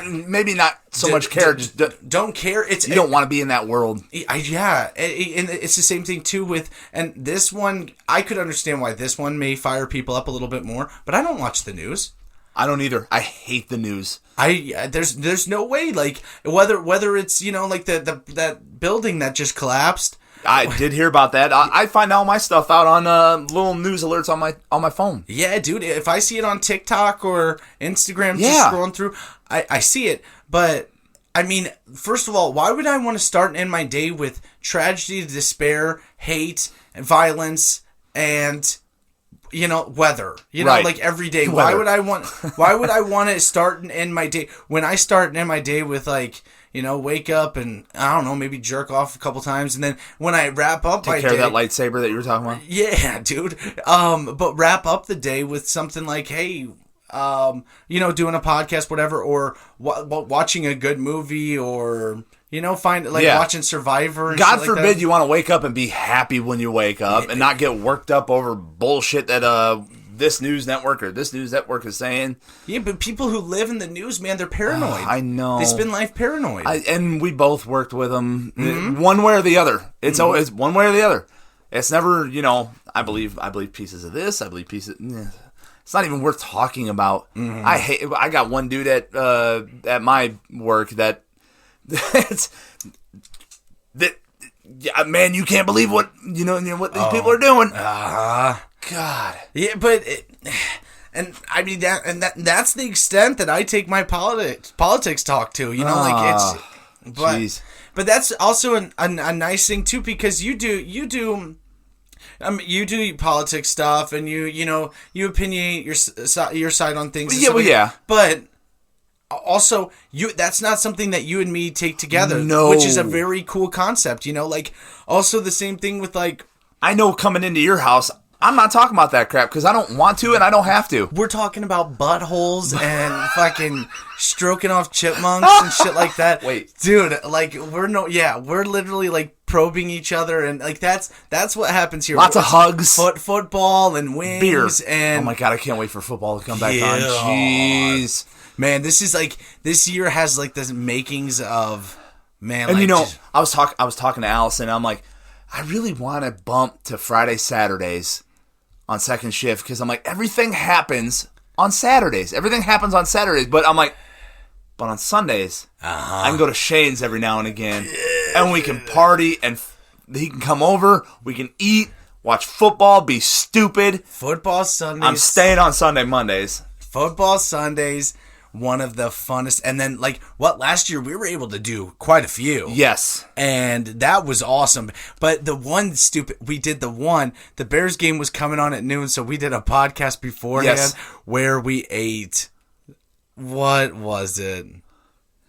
Maybe not so much care. Just don't care. You don't want to be in that world. Yeah, and it's the same thing too with, and this one, I could understand why this one may fire people up a little bit more, but I don't watch the news. I don't either. I hate the news. There's no way, like, whether it's, you know, like that building that just collapsed. I did hear about that. I find all my stuff out on little news alerts on my phone. Yeah, dude. If I see it on TikTok or Instagram, just scrolling through, I see it. But I mean, first of all, why would I want to start and end my day with tragedy, despair, hate, and violence, and, you know, weather? You know, like every day. Why would I want to start and end my day when I start and end my day with, like, you know, wake up and, I don't know, maybe jerk off a couple times. And then when I wrap up my day... Take care of that lightsaber that you were talking about? Yeah, dude. But wrap up the day with something like, hey, you know, doing a podcast, whatever, or watching a good movie, or, you know, watching Survivor and God shit forbid like that. You want to wake up and be happy when you wake up and not get worked up over bullshit that... this news network or this news network is saying. Yeah, but people who live in the news, man, they're paranoid. I know. They spend life paranoid. And we both worked with them. One way or the other. It's always one way or the other. It's never, you know, I believe pieces of this. I believe pieces. It's not even worth talking about. I got one dude at my work that yeah, man, you can't believe what what these people are doing. God. Yeah, but and I mean that's the extent that I take my politics talk to. You know, like it's. But that's also a nice thing too, because you do politics stuff, and you opinionate your side on things. Yeah, But also, that's not something that you and me take together. No. Which is a very cool concept. You know, like, also the same thing with, like, I know coming into your house, I'm not talking about that crap because I don't want to and I don't have to. We're talking about buttholes and fucking stroking off chipmunks and shit like that. Wait, dude, like, we're literally, like, probing each other, and, like, that's what happens here. Lots of hugs, football and wings, beer, and oh my god, I can't wait for football to come back on. Jeez, man, this year has, like, the makings of, man. And, like, you know, I was talking to Allison. I'm like, I really want to bump to Friday, Saturdays on second shift, because I'm like, everything happens on Saturdays. But I'm like, but on Sundays, I can go to Shane's every now and again, and we can party, and he can come over, we can eat, watch football, be stupid. Football Sundays. I'm staying on Mondays. Football Sundays, one of the funnest. And then, like, last year we were able to do quite a few. Yes. And that was awesome. But the Bears game was coming on at noon, so we did a podcast beforehand where we ate, what was it?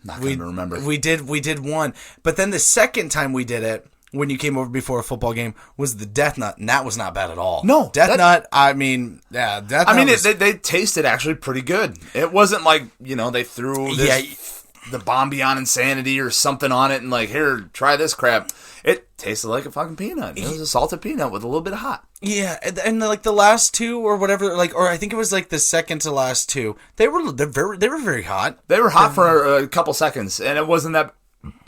Not going to remember. We did one. But then the second time we did it, when you came over before a football game, was the Death Nut, and that was not bad at all. No. Death Nut, I mean, yeah. Death Nut they tasted actually pretty good. It wasn't like, you know, they threw the Bomb Beyond Insanity or something on it and like, here, try this crap. It tasted like a fucking peanut. It was a salted peanut with a little bit of hot. Yeah, and like the last two or whatever, like, or I think it was like the second to last two, they were very hot. They were hot for a couple seconds, and it wasn't that...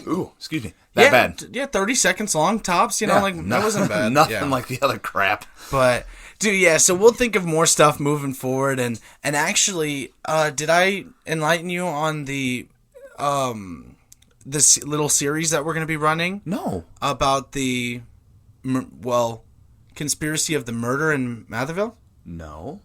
Ooh, excuse me. That bad. Yeah, 30 seconds long tops, you know, that wasn't bad. Nothing like the other crap. But, dude, yeah, so we'll think of more stuff moving forward. And actually, did I enlighten you on this little series that we're going to be running? No. About the, conspiracy of the murder in Matherville? No.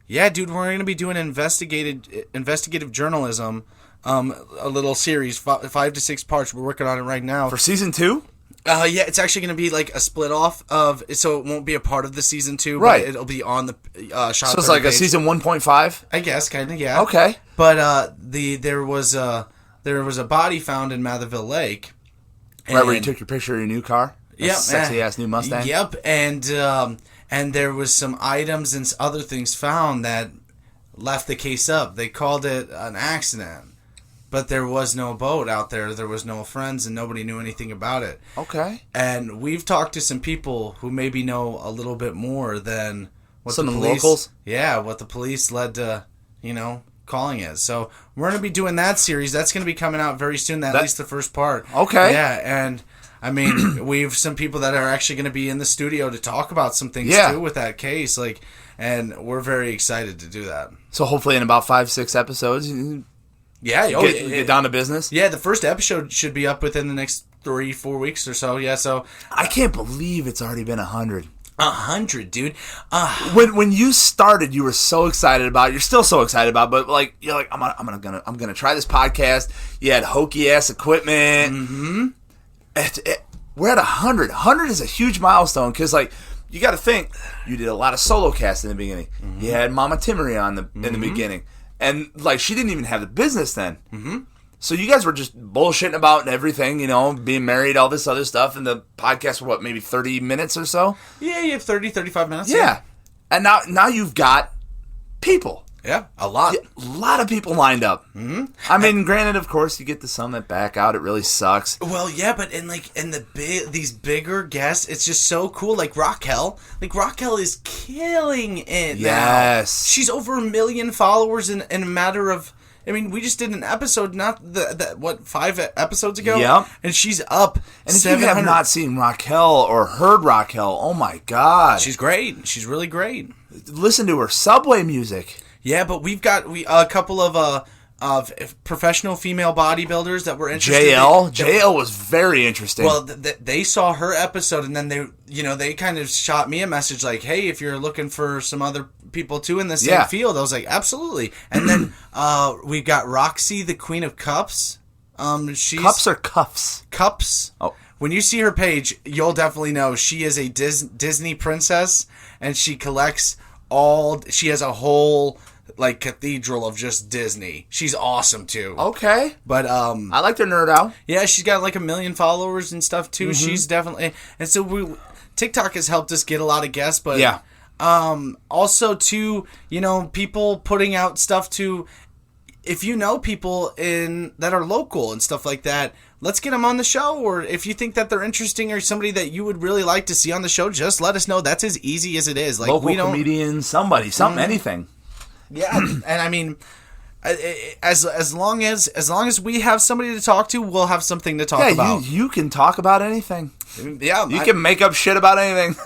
Yeah, dude, we're going to be doing investigative journalism. A little series, 5 to 6 parts. We're working on it right now. For season 2? Yeah, it's actually going to be like a split off of, so it won't be a part of the season 2, right? But it'll be on the shot. So it's like page. A season 1.5, I guess, kind of, yeah. Okay, but there was a body found in Matherville Lake, right where you took your picture of your new car. Yep, sexy ass new Mustang. Yep, and there was some items and other things found that left the case up. They called it an accident, but there was no boat out there. There was no friends, and nobody knew anything about it. Okay. And we've talked to some people who maybe know a little bit more than what Some the of the police, locals? Yeah, what the police led to, calling it. So we're going to be doing that series. That's going to be coming out very soon, at least the first part. Okay. Yeah, and I mean, we have some people that are actually going to be in the studio to talk about some things too with that case, and we're very excited to do that. So hopefully in about 5-6 episodes, get down to business. Yeah, the first episode should be up within the next 3-4 weeks or so. Yeah, so I can't believe it's already been 100. 100, dude. When you started, you were so excited about it. You're still so excited about it, but you're like, I'm gonna try this podcast. You had hokey ass equipment. Mm-hmm. We're at 100. 100 is a huge milestone because you got to think you did a lot of solo casts in the beginning. Mm-hmm. You had Mama Timmery on in the beginning, and she didn't even have the business then. Mm-hmm. So you guys were just bullshitting about everything, being married, all this other stuff, and the podcast were maybe 30 minutes or so? Yeah, you have 30, 35 minutes. Yeah. And now you've got people. Yeah, a lot. Yeah, a lot of people lined up. Mm-hmm. I mean, granted, of course, you get the some that back out. It really sucks. Well, yeah, but in these bigger guests, it's just so cool. Like Raquel. Raquel is killing it now. Yes. She's over 1 million followers in a matter of... I mean, we just did an episode, 5 episodes ago? Yep. And she's up. And if you have not seen Raquel or heard Raquel, oh my God. She's great. She's really great. Listen to her Subway music. Yeah, but we've got a couple of professional female bodybuilders that were interested. JL was very interesting. Well, they saw her episode, and then they kind of shot me a message like, "Hey, if you're looking for some other people too in the same field," I was like, "Absolutely." And then we've got Roxy, the Queen of Cups. She's Cups or Cuffs? Cups. Oh. When you see her page, you'll definitely know she is a Disney princess, and she collects she has a whole cathedral of just Disney. She's awesome too. Okay. But I like to nerd out. Yeah, she's got 1 million followers and stuff too. Mm-hmm. She's definitely, and so TikTok has helped us get a lot of guests, but yeah. Also too, people putting out stuff too. If you know people that are local and stuff like that, let's get them on the show. Or if you think that they're interesting or somebody that you would really like to see on the show, just let us know. That's as easy as it is. Local comedian, something, anything. Yeah, and I mean, as long as we have somebody to talk to, we'll have something to talk about. You can talk about anything. Yeah, you can make up shit about anything.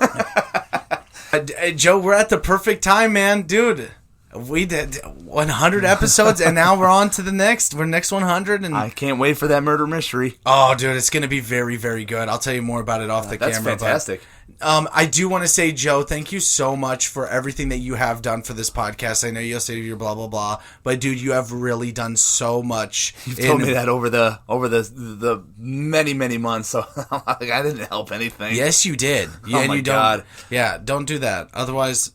Joe, we're at the perfect time, man, dude. We did 100 episodes, and now we're on to the next. We're next 100, and I can't wait for that murder mystery. Oh, dude, it's going to be very, very good. I'll tell you more about it off the camera. That's fantastic. I do want to say, Joe, thank you so much for everything that you have done for this podcast. I know you'll say you're blah blah blah, but dude, you have really done so much. You've told me that over the many months, so I didn't help anything. Yes, you did. Oh my God. Yeah, don't do that. Otherwise,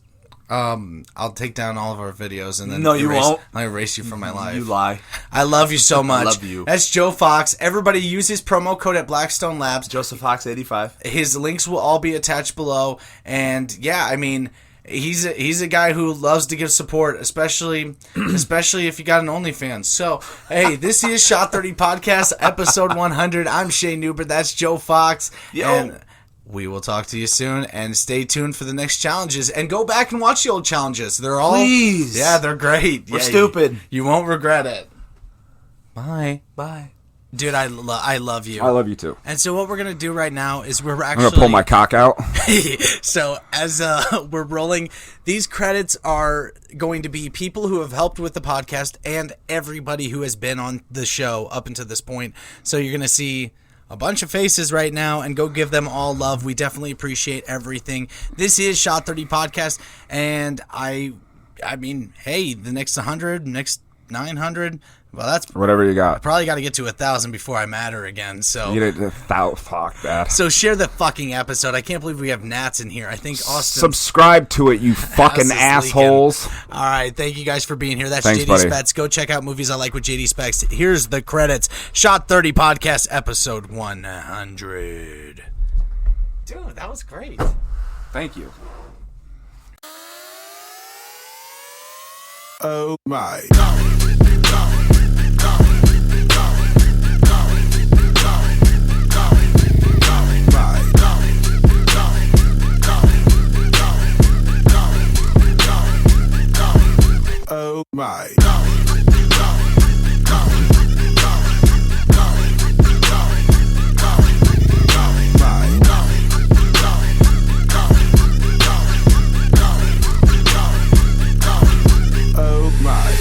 I'll take down all of our videos and then you won't. I'll erase you from my life. You lie. I love you so much. I love you. That's Joe Fox. Everybody use his promo code at Blackstone Labs. Joseph Fox 85. His links will all be attached below. And yeah, I mean, he's a guy who loves to give support, especially if you got an OnlyFans. So hey, this is Shot 30 Podcast episode 100. I'm Shay Newbert. That's Joe Fox. Yo. And we will talk to you soon, and stay tuned for the next challenges. And go back and watch the old challenges. They're all... Please. Yeah, they're great. We're stupid. You won't regret it. Bye. Bye. Dude, I love you. I love you too. And so what we're going to do right now is we're I'm actually... going to pull my cock out. So as we're rolling, these credits are going to be people who have helped with the podcast and everybody who has been on the show up until this point. So you're going to see a bunch of faces right now, and go give them all love. We definitely appreciate everything. This is Shot 30 Podcast, and I mean, hey, the next 100, next 900, well, that's whatever you got. Probably got to get to 1,000 before I matter again. So you didn't fuck that. So share the fucking episode. I can't believe we have Nats in here. I think Austin. Subscribe to it, you fucking assholes. All right, thank you guys for being here. That's Thanks, JD buddy. Spets. Go check out Movies I Like with JD Spets. Here's the credits. Shot 30 Podcast episode 100. Dude, that was great. Thank you. Oh my. Oh my. Oh my.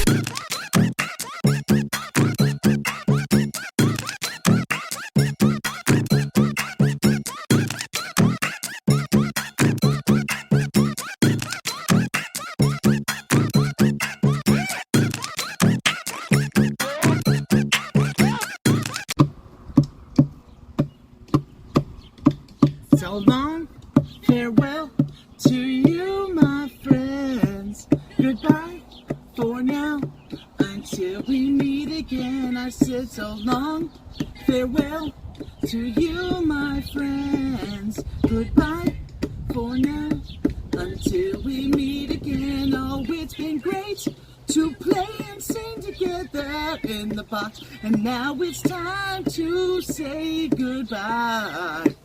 So long, farewell to you, my friends. Goodbye for now, until we meet again. I said so long, farewell to you, my friends. Goodbye for now, until we meet again. Oh, it's been great to play and sing together in the box, and now it's time to say goodbye.